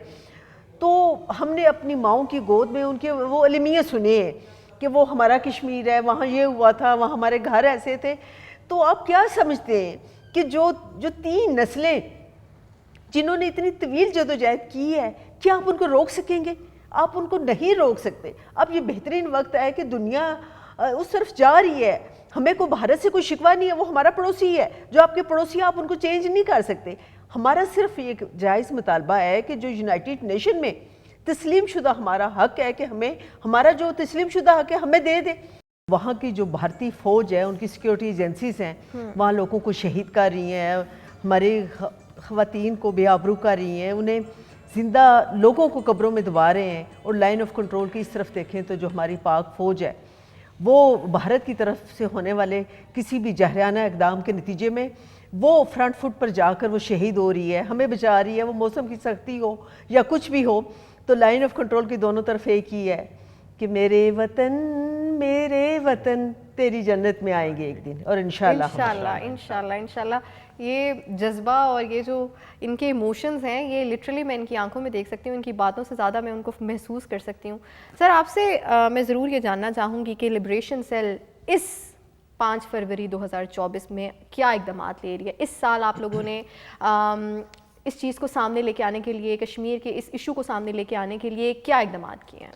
تو ہم نے اپنی ماؤں کی گود میں ان کے وہ علمیہ سنے ہیں کہ وہ ہمارا کشمیر ہے، وہاں یہ ہوا تھا، وہاں ہمارے گھر ایسے تھے۔ تو آپ کیا سمجھتے ہیں کہ جو 3 نسلیں جنہوں نے اتنی طویل جدوجہد کی ہے، کیا آپ ان کو روک سکیں گے؟ آپ ان کو نہیں روک سکتے۔ اب یہ بہترین وقت ہے کہ دنیا اس طرف جا رہی ہے، ہمیں کوئی بھارت سے کوئی شکوہ نہیں ہے، وہ ہمارا پڑوسی ہے، جو آپ کے پڑوسی آپ ان کو چینج نہیں کر سکتے۔ ہمارا صرف ایک جائز مطالبہ ہے کہ جو یونائٹڈ نیشن میں تسلیم شدہ ہمارا حق ہے کہ ہمیں ہمارا جو تسلیم شدہ حق ہے ہمیں دے دیں۔ وہاں کی جو بھارتی فوج ہے، ان کی سیکیورٹی ایجنسیز ہیں، وہاں لوگوں کو شہید کر رہی ہیں، ہماری خواتین کو بے آبرو کر رہی ہیں، انہیں زندہ لوگوں کو قبروں میں دبا رہے ہیں. اور لائن آف کنٹرول کی اس طرف دیکھیں تو جو ہماری پاک فوج ہے وہ بھارت کی طرف سے ہونے والے کسی بھی جہرانہ اقدام کے نتیجے میں وہ فرنٹ فٹ پر جا کر وہ شہید ہو رہی ہے, ہمیں بچا رہی ہے. وہ موسم کی سختی ہو یا کچھ بھی ہو, تو لائن آف کنٹرول کی دونوں طرف ایک ہی ہے کہ میرے وطن تیری جنت میں آئیں گے ایک دن, اور انشاءاللہ یہ جذبہ اور یہ جو ان کے ایموشنز ہیں یہ لٹرلی میں ان کی آنکھوں میں دیکھ سکتی ہوں, ان کی باتوں سے زیادہ میں ان کو محسوس کر سکتی ہوں. سر آپ سے میں ضرور یہ جاننا چاہوں گی کہ لبریشن سیل اس 5 فروری 2024 میں کیا اقدامات لے رہی ہے. اس سال آپ لوگوں نے اس چیز کو سامنے لے کے آنے کے لیے, کشمیر کے اس ایشو کو سامنے لے کے آنے کے لیے کیا اقدامات کیے ہیں؟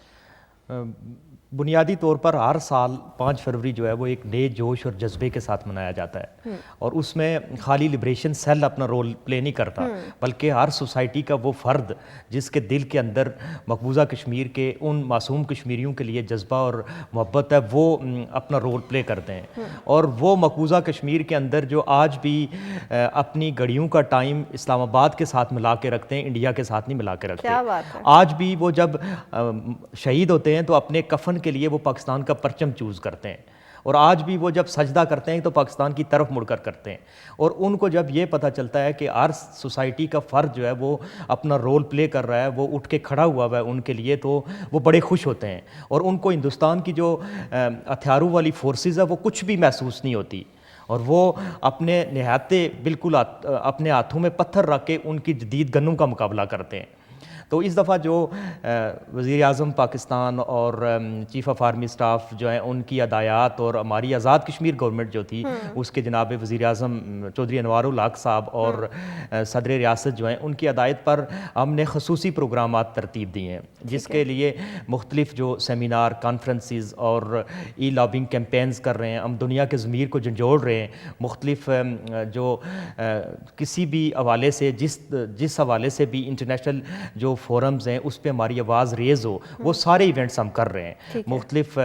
بنیادی طور پر ہر سال 5 فروری جو ہے وہ ایک نئے جوش اور جذبے کے ساتھ منایا جاتا ہے, اور اس میں خالی لبریشن سیل اپنا رول پلے نہیں کرتا, بلکہ ہر سوسائٹی کا وہ فرد جس کے دل کے اندر مقبوضہ کشمیر کے ان معصوم کشمیریوں کے لیے جذبہ اور محبت ہے وہ اپنا رول پلے کرتے ہیں. اور وہ مقبوضہ کشمیر کے اندر جو آج بھی اپنی گھڑیوں کا ٹائم اسلام آباد کے ساتھ ملا کے رکھتے ہیں, انڈیا کے ساتھ نہیں ملا کے رکھتے. آج بھی وہ جب شہید ہوتے ہیں تو اپنے کفن کے لیے وہ پاکستان کا پرچم چوز کرتے ہیں, اور آج بھی وہ جب سجدہ کرتے ہیں تو پاکستان کی طرف مڑ کر کرتے ہیں. اور ان کو جب یہ پتہ چلتا ہے کہ ہر سوسائٹی کا فرد جو ہے وہ اپنا رول پلے کر رہا ہے, وہ اٹھ کے کھڑا ہوا ہے ان کے لیے, تو وہ بڑے خوش ہوتے ہیں. اور ان کو ہندوستان کی جو ہتھیاروں والی فورسز ہے وہ کچھ بھی محسوس نہیں ہوتی, اور وہ اپنے نہایت بالکل اپنے ہاتھوں میں پتھر رکھ کے ان کی جدید گنوں کا مقابلہ کرتے ہیں. تو اس دفعہ جو وزیر اعظم پاکستان اور چیف آف آرمی اسٹاف جو ہیں ان کی ہدایات, اور ہماری آزاد کشمیر گورنمنٹ جو تھی اس کے جناب وزیر اعظم چودھری انوار الحق صاحب اور صدر ریاست جو ہیں ان کی ہدایت پر ہم نے خصوصی پروگرامات ترتیب دیے ہیں, جس کے لیے مختلف جو سیمینار, کانفرنسز اور ای لابنگ کیمپینز کر رہے ہیں. ہم دنیا کے ضمیر کو جھنجھوڑ رہے ہیں, مختلف جو کسی بھی حوالے سے جس حوالے سے بھی انٹرنیشنل جو فورمز ہیں اس پہ ہماری آواز ریز ہو, وہ سارے ایونٹس ہم کر رہے ہیں. مختلف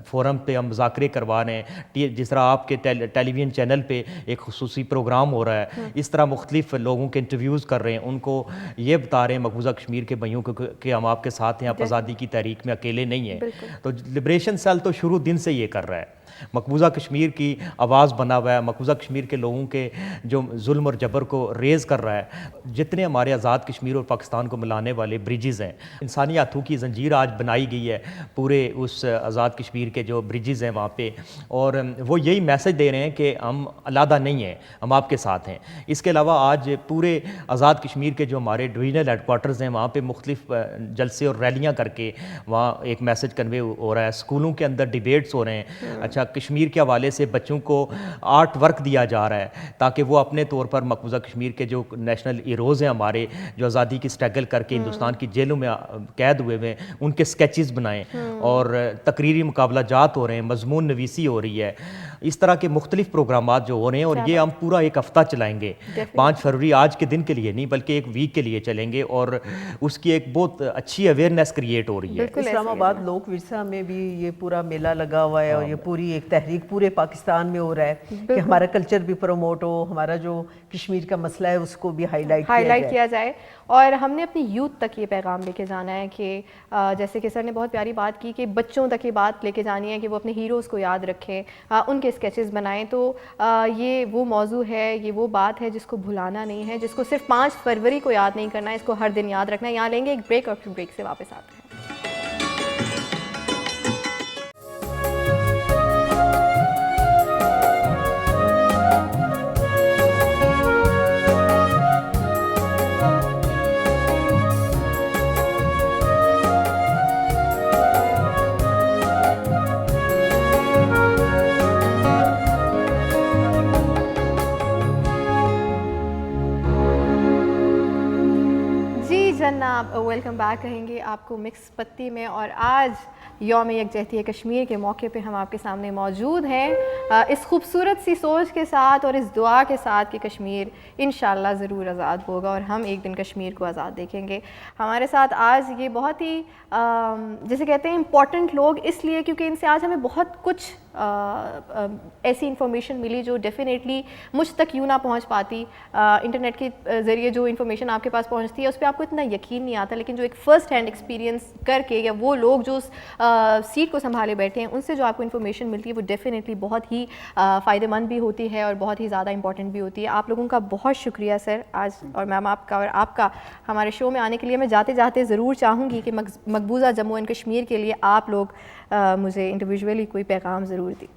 فورم پہ ہم مذاکرے کروا رہے ہیں, جس طرح آپ کے ٹیلی ویژن چینل پہ ایک خصوصی پروگرام ہو رہا ہے, اس طرح مختلف لوگوں کے انٹرویوز کر رہے ہیں, ان کو یہ بتا رہے ہیں مقبوضہ کشمیر کے بھائیوں کو کہ ہم آپ کے ساتھ ہیں, آپ آزادی کی تحریک میں اکیلے نہیں ہیں. تو لبریشن سیل تو شروع دن سے یہ کر رہا ہے, مقبوضہ کشمیر کی آواز بنا ہوا ہے, مقبوضہ کشمیر کے لوگوں کے جو ظلم اور جبر کو ریز کر رہا ہے. جتنے ہمارے آزاد کشمیر اور پاکستان کو ملانے والے بریجز ہیں, انسانی ہاتھوں کی زنجیر آج بنائی گئی ہے پورے اس آزاد کشمیر کے جو بریجز ہیں وہاں پہ, اور وہ یہی میسج دے رہے ہیں کہ ہم علیحدہ نہیں ہیں, ہم آپ کے ساتھ ہیں. اس کے علاوہ آج پورے آزاد کشمیر کے جو ہمارے ڈویژنل ہیڈ کوارٹرز ہیں وہاں پہ مختلف جلسے اور ریلیاں کر کے وہاں ایک میسج کنوے ہو رہا ہے. اسکولوں کے اندر ڈیبیٹس ہو رہے ہیں. اچھا, کشمیر کے حوالے سے بچوں کو آرٹ ورک دیا جا رہا ہے تاکہ وہ اپنے طور پر مقبوضہ کشمیر کے جو نیشنل ہیروز ہیں ہمارے, جو آزادی کی سٹرگل کر کے ہندوستان کی جیلوں میں قید ہوئے ہوئے, ان کے سکیچز بنائیں. اور تقریری مقابلہ جات ہو رہے ہیں, مضمون نویسی ہو رہی ہے. اس طرح کے مختلف پروگرامات جو ہو رہے ہیں, اور یہ ہم پورا ایک ہفتہ چلائیں گے. 5 فروری آج کے دن کے لیے نہیں بلکہ ایک ویک کے لیے چلیں گے, اور اس کی ایک بہت اچھی اویئرنیس کریٹ ہو رہی ہے. اسلام آباد لوک ورثہ میں بھی یہ پورا میلہ لگا ہوا ہے, اور یہ پوری ایک تحریک پورے پاکستان میں ہو رہا ہے کہ ہمارا کلچر بھی پروموٹ ہو, ہمارا جو کشمیر کا مسئلہ ہے اس کو بھی ہائی لائٹ کیا جائے. اور ہم نے اپنی یوتھ تک یہ پیغام لے کے جانا ہے کہ جیسے کہ سر نے بہت پیاری بات کی کہ بچوں تک یہ بات لے کے جانی ہے کہ وہ اپنے ہیروز کو یاد رکھیں, ان کے اسکیچز بنائیں. تو یہ وہ موضوع ہے, یہ وہ بات ہے جس کو بھلانا نہیں ہے, جس کو صرف 5 فروری کو یاد نہیں کرنا ہے, اس کو ہر دن یاد رکھنا ہے. یہاں لیں گے ایک بریک, اور پھر بریک سے واپس آتے ہیں. جناب ویلکم بیک کہیں گے آپ کو مکس پتی میں. اور آج یوم یکجہتی کشمیر کے موقع پہ ہم آپ کے سامنے موجود ہیں اس خوبصورت سی سوچ کے ساتھ اور اس دعا کے ساتھ کہ کشمیر انشاءاللہ ضرور آزاد ہوگا, اور ہم ایک دن کشمیر کو آزاد دیکھیں گے. ہمارے ساتھ آج یہ بہت ہی جیسے کہتے ہیں امپورٹنٹ لوگ اس لیے کیونکہ ان سے آج ہمیں بہت کچھ ایسی انفارمیشن ملی جو ڈیفینیٹلی مجھ تک یوں نہ پہنچ پاتی. انٹرنیٹ کے ذریعے جو انفارمیشن آپ کے پاس پہنچتی ہے اس پہ آپ کو اتنا یقین نہیں آتا, لیکن جو ایک فرسٹ ہینڈ ایکسپیرینس کر کے یا وہ لوگ جو سیٹ کو سنبھالے بیٹھے ہیں ان سے جو آپ کو انفارمیشن ملتی ہے وہ ڈیفینیٹلی بہت ہی فائدہ مند بھی ہوتی ہے اور بہت ہی زیادہ امپورٹنٹ بھی ہوتی ہے. آپ لوگوں کا بہت شکریہ سر آج, اور میم آپ کا اور آپ کا ہمارے شو میں آنے کے لیے. میں جاتے جاتے ضرور چاہوں گی کہ مقبوضہ جموں اینڈ کشمیر کے لیے آپ لوگ مجھے انڈیویجولی کوئی پیغام ضرور دیں.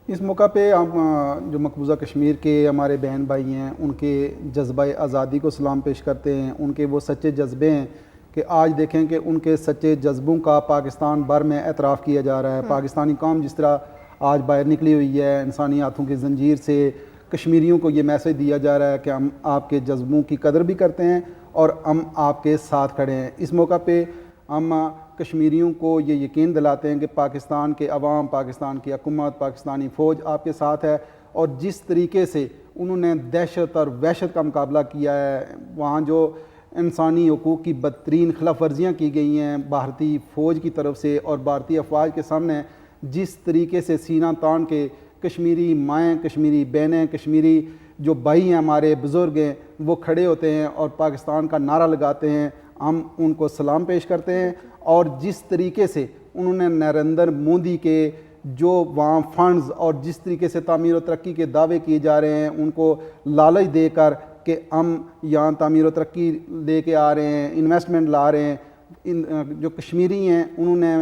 اس موقع پہ ہم جو مقبوضہ کشمیر کے ہمارے بہن بھائی ہیں ان کے جذبہ آزادی کو سلام پیش کرتے ہیں. ان کے وہ سچے جذبے ہیں کہ آج دیکھیں کہ ان کے سچے جذبوں کا پاکستان بھر میں اعتراف کیا جا رہا ہے. پاکستانی قوم جس طرح آج باہر نکلی ہوئی ہے انسانی ہاتھوں کی زنجیر سے, کشمیریوں کو یہ میسج دیا جا رہا ہے کہ ہم آپ کے جذبوں کی قدر بھی کرتے ہیں اور ہم آپ کے ساتھ کھڑے ہیں. اس موقع پہ ہم کشمیریوں کو یہ یقین دلاتے ہیں کہ پاکستان کے عوام, پاکستان کی حکومت, پاکستانی فوج آپ کے ساتھ ہے. اور جس طریقے سے انہوں نے دہشت اور وحشت کا مقابلہ کیا ہے, وہاں جو انسانی حقوق کی بدترین خلاف ورزیاں کی گئی ہیں بھارتی فوج کی طرف سے, اور بھارتی افواج کے سامنے جس طریقے سے سینہ تان کے کشمیری مائیں, کشمیری بہنیں, کشمیری جو بھائی ہیں ہمارے بزرگ ہیں وہ کھڑے ہوتے ہیں اور پاکستان کا نعرہ لگاتے ہیں, ہم ان کو سلام پیش کرتے ہیں. اور جس طریقے سے انہوں نے نریندر مودی کے جو وہاں فنڈز اور جس طریقے سے تعمیر و ترقی کے دعوے کیے جا رہے ہیں ان کو لالچ دے کر کہ ہم یہاں تعمیر و ترقی لے کے آ رہے ہیں, انویسٹمنٹ لا رہے ہیں, جو کشمیری ہیں انہوں نے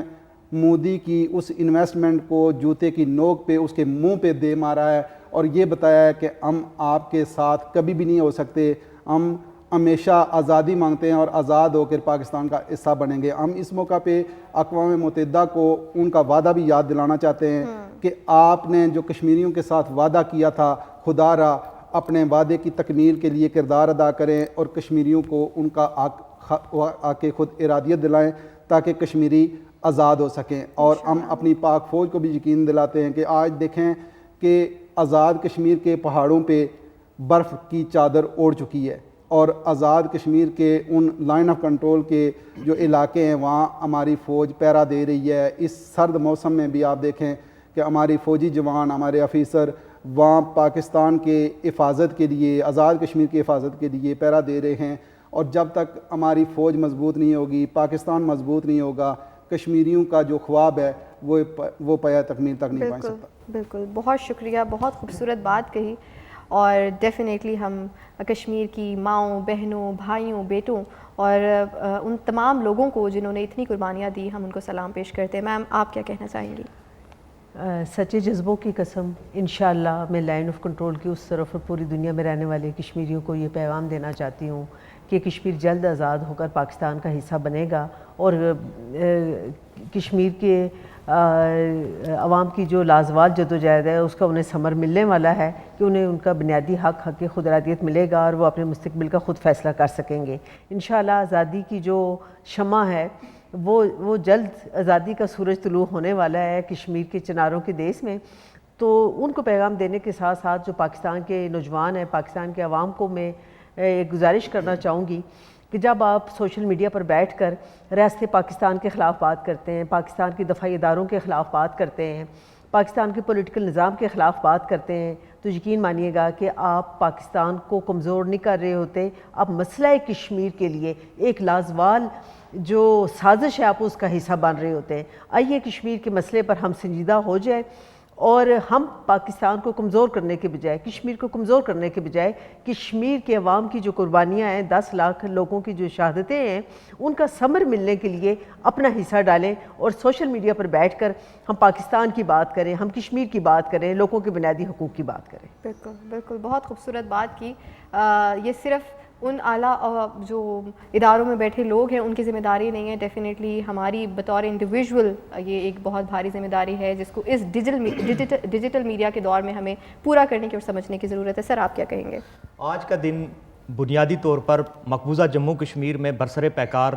مودی کی اس انویسٹمنٹ کو جوتے کی نوک پہ, اس کے منہ پہ دے مارا ہے اور یہ بتایا ہے کہ ہم آپ کے ساتھ کبھی بھی نہیں ہو سکتے. ہم ہمیشہ آزادی مانگتے ہیں اور آزاد ہو کر پاکستان کا حصہ بنیں گے. ہم اس موقع پہ اقوام متحدہ کو ان کا وعدہ بھی یاد دلانا چاہتے ہیں کہ آپ نے جو کشمیریوں کے ساتھ وعدہ کیا تھا, خدا را اپنے وعدے کی تکمیل کے لیے کردار ادا کریں اور کشمیریوں کو ان کا آ کے خود ارادیت دلائیں تاکہ کشمیری آزاد ہو سکیں. اور ہم اپنی پاک فوج کو بھی یقین دلاتے ہیں کہ آج دیکھیں کہ آزاد کشمیر کے پہاڑوں پہ برف کی چادر اوڑھ چکی ہے اور آزاد کشمیر کے ان لائن آف کنٹرول کے جو علاقے ہیں وہاں ہماری فوج پہرا دے رہی ہے. اس سرد موسم میں بھی آپ دیکھیں کہ ہماری فوجی جوان, ہمارے آفیسر وہاں پاکستان کے حفاظت کے لیے, آزاد کشمیر کی حفاظت کے لیے پہرا دے رہے ہیں. اور جب تک ہماری فوج مضبوط نہیں ہوگی, پاکستان مضبوط نہیں ہوگا, کشمیریوں کا جو خواب ہے وہ پایا تکمیل تک نہیں پہنچ سکتا. بالکل, بہت شکریہ, بہت خوبصورت بات کہی. اور ڈیفینیٹلی ہم کشمیر کی ماؤں, بہنوں, بھائیوں, بیٹوں اور ان تمام لوگوں کو جنہوں نے اتنی قربانیاں دی, ہم ان کو سلام پیش کرتے ہیں. میم آپ کیا کہنا چاہیں گی؟ سچے جذبوں کی قسم, انشاءاللہ میں لائن آف کنٹرول کی اس طرف پوری دنیا میں رہنے والے کشمیریوں کو یہ پیغام دینا چاہتی ہوں کہ کشمیر جلد آزاد ہو کر پاکستان کا حصہ بنے گا اور کشمیر کے عوام کی جو لازوال جدوجہد ہے اس کا انہیں ثمر ملنے والا ہے کہ انہیں ان کا بنیادی حق خود ارادیت ملے گا اور وہ اپنے مستقبل کا خود فیصلہ کر سکیں گے. انشاءاللہ آزادی کی جو شمع ہے وہ جلد آزادی کا سورج طلوع ہونے والا ہے کشمیر کے چناروں کے دیس میں. تو ان کو پیغام دینے کے ساتھ ساتھ جو پاکستان کے نوجوان ہیں, پاکستان کے عوام کو میں ایک گزارش کرنا چاہوں گی کہ جب آپ سوشل میڈیا پر بیٹھ کر ریاست پاکستان کے خلاف بات کرتے ہیں, پاکستان کے دفاعی اداروں کے خلاف بات کرتے ہیں, پاکستان کے پولیٹیکل نظام کے خلاف بات کرتے ہیں, تو یقین مانیے گا کہ آپ پاکستان کو کمزور نہیں کر رہے ہوتے, آپ مسئلہ کشمیر کے لیے ایک لازوال جو سازش ہے آپ اس کا حصہ بن رہے ہوتے ہیں. آئیے کشمیر کے مسئلے پر ہم سنجیدہ ہو جائیں اور ہم پاکستان کو کمزور کرنے کے بجائے, کشمیر کو کمزور کرنے کے بجائے کشمیر کے عوام کی جو قربانیاں ہیں, 10 لاکھ لوگوں کی جو شہادتیں ہیں, ان کا ثمر ملنے کے لیے اپنا حصہ ڈالیں اور سوشل میڈیا پر بیٹھ کر ہم پاکستان کی بات کریں, ہم کشمیر کی بات کریں, لوگوں کے بنیادی حقوق کی بات کریں. بالکل بالکل, بہت خوبصورت بات کی. یہ صرف ان اعلیٰ جو اداروں میں بیٹھے لوگ ہیں ان کی ذمہ داری نہیں ہے, ڈیفینیٹلی ہماری بطور انڈیویژول یہ ایک بہت بھاری ذمہ داری ہے جس کو اس ڈیجیٹل میڈیا کے دور میں ہمیں پورا کرنے کی اور سمجھنے کی ضرورت ہے. سر آپ کیا کہیں گے؟ آج کا دن بنیادی طور پر مقبوضہ جموں کشمیر میں برسر پیکار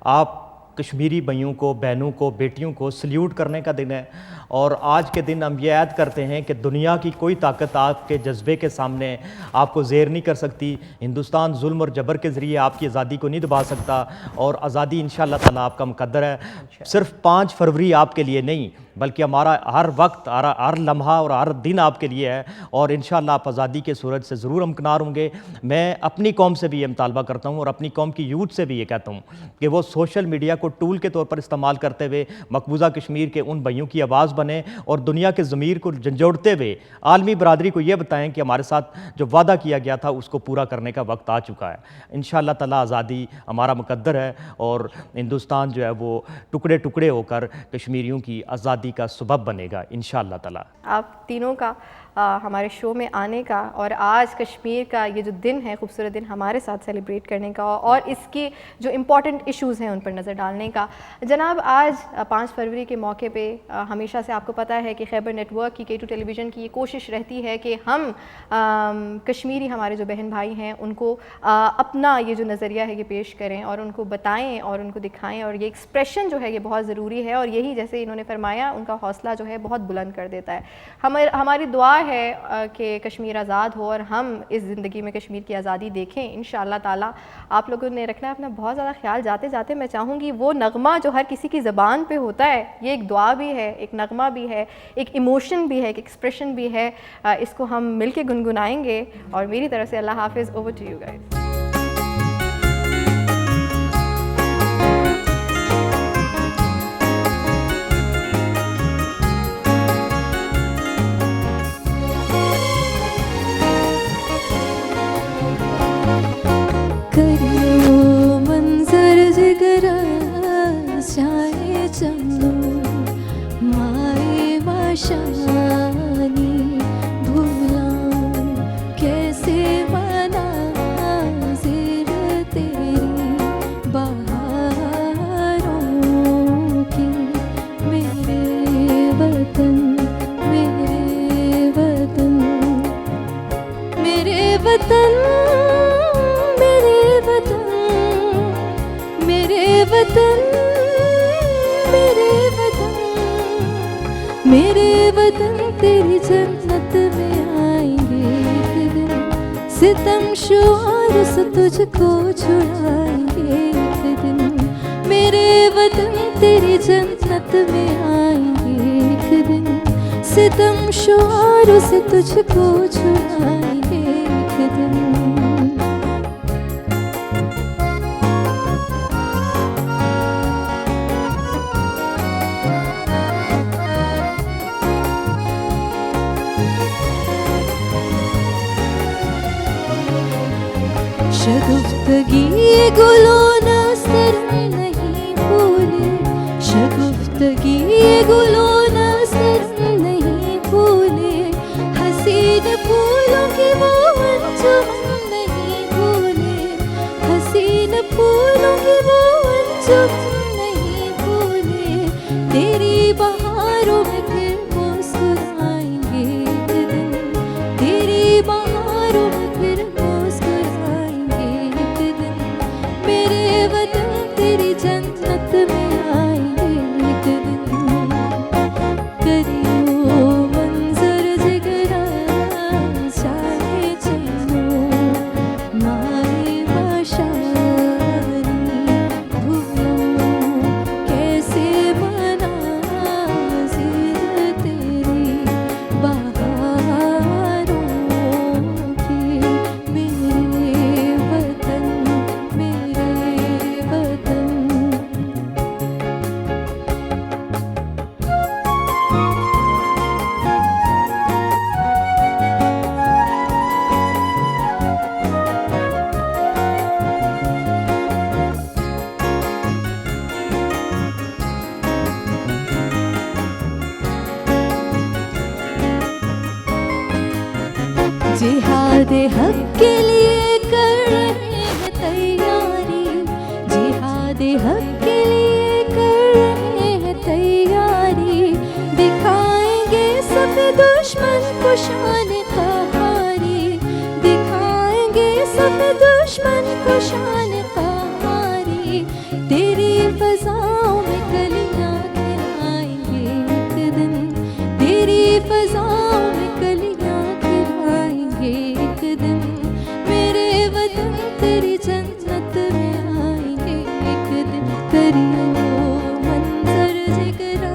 آپ کشمیری بھائیوں کو, بہنوں کو, بیٹیوں کو سلیوٹ کرنے کا دن ہے. اور آج کے دن ہم یہ عہد کرتے ہیں کہ دنیا کی کوئی طاقت آپ کے جذبے کے سامنے آپ کو زیر نہیں کر سکتی. ہندوستان ظلم اور جبر کے ذریعے آپ کی آزادی کو نہیں دبا سکتا اور آزادی انشاءاللہ تعالیٰ آپ کا مقدر ہے. صرف 5 فروری آپ کے لیے نہیں, بلکہ ہمارا ہر وقت ہر لمحہ اور ہر دن آپ کے لیے ہے، اور انشاءاللہ آپ آزادی کے سورج سے ضرور ہمکنار ہوں گے۔ میں اپنی قوم سے بھی یہ مطالبہ کرتا ہوں اور اپنی قوم کی یوتھ سے بھی یہ کہتا ہوں کہ وہ سوشل میڈیا کو ٹول کے طور پر استعمال کرتے ہوئے مقبوضہ کشمیر کے ان بھائیوں کی آواز بنیں اور دنیا کے ضمیر کو جھنجھوڑتے ہوئے عالمی برادری کو یہ بتائیں کہ ہمارے ساتھ جو وعدہ کیا گیا تھا اس کو پورا کرنے کا وقت آ چکا ہے۔ انشاءاللہ تعالیٰ آزادی ہمارا مقدر ہے اور ہندوستان جو ہے وہ ٹکڑے ٹکڑے ہو کر کشمیریوں کی آزادی کا سبب بنے گا انشاءاللہ تعالیٰ۔ آپ تینوں کا ہمارے شو میں آنے کا اور آج کشمیر کا یہ جو دن ہے، خوبصورت دن ہمارے ساتھ سیلیبریٹ کرنے کا اور اس کی جو امپورٹنٹ ایشوز ہیں ان پر نظر ڈالنے کا۔ جناب آج 5 فروری کے موقع پہ ہمیشہ سے آپ کو پتہ ہے کہ خیبر نیٹ ورک کی K2 ٹیلی ویژن کی یہ کوشش رہتی ہے کہ ہم کشمیری ہمارے جو بہن بھائی ہیں ان کو اپنا یہ جو نظریہ ہے یہ پیش کریں اور ان کو بتائیں اور ان کو دکھائیں، اور یہ ایکسپریشن جو ہے یہ بہت ضروری ہے، اور یہی جیسے انہوں نے فرمایا ان کا حوصلہ جو ہے بہت بلند کر دیتا ہے۔ ہماری دعا ہے کہ کشمیر آزاد ہو اور ہم اس زندگی میں کشمیر کی آزادی دیکھیں انشاءاللہ تعالیٰ۔ آپ لوگوں نے رکھنا ہے اپنا بہت زیادہ خیال۔ جاتے جاتے میں چاہوں گی وہ نغمہ جو ہر کسی کی زبان پہ ہوتا ہے، یہ ایک دعا بھی ہے، ایک نغمہ بھی ہے، ایک ایموشن بھی ہے، ایک ایکسپریشن بھی ہے، اس کو ہم مل کے گنگنائیں گے۔ اور میری طرف سے اللہ حافظ، اوور ٹو یو گائز۔ کریو منظر جگرا شاہ چندو مائے باشانی بھولا کیسے مناظر تیری بہاروں کی، میرے وطن میرے وطن میرے وطن میرے وطن تیری جنت میں آئیں گے ایک دن، ستم شعار سے تجھ کو چھڑائیں گے ایک دن، میرے وطن تیری جنت میں آئیں گے ایک دن، ستم شعار سے تجھ کو چھڑائیں گے ایک دن۔ شگفتگی گلوں نثر نہیں بھولے، شگفتگی گلوں نثر نہیں بھولے، حسین پھولوں کی وہ انجمن نہیں بھولے، حسین پھولوں کی وہ انجمن نہیں بھولے، تیری بہاروں میں پھر مسکرائیں گے ایک دن، تیری بہاروں میں پھر مسکرائیں گے ایک دن، میرے وطن تیری جنت میں آئیں گے ایک دن، کریو منظر جگرا شاہ چندو مائے باشانی بھولو کیسے مناظر تیری بہاروں کی، میرے وطن میرے وطن۔ جہاد حق کے لیے کر رہے ہیں تیاری، جہاد حق کے لیے کر رہے ہیں تیاری، دکھائیں گے سب دشمن کو شان قہاری، دکھائیں گے سب دشمن کو شان قہاری، تیری فضاؤں میں کلیاں کھلائیں گے ایک دن، تیری فضاؤں میں کلیاں کھلائیں گے ایک دن، میرے وطن تیری جنت میں آئیں گے ایک دن، کریو منظر جگرا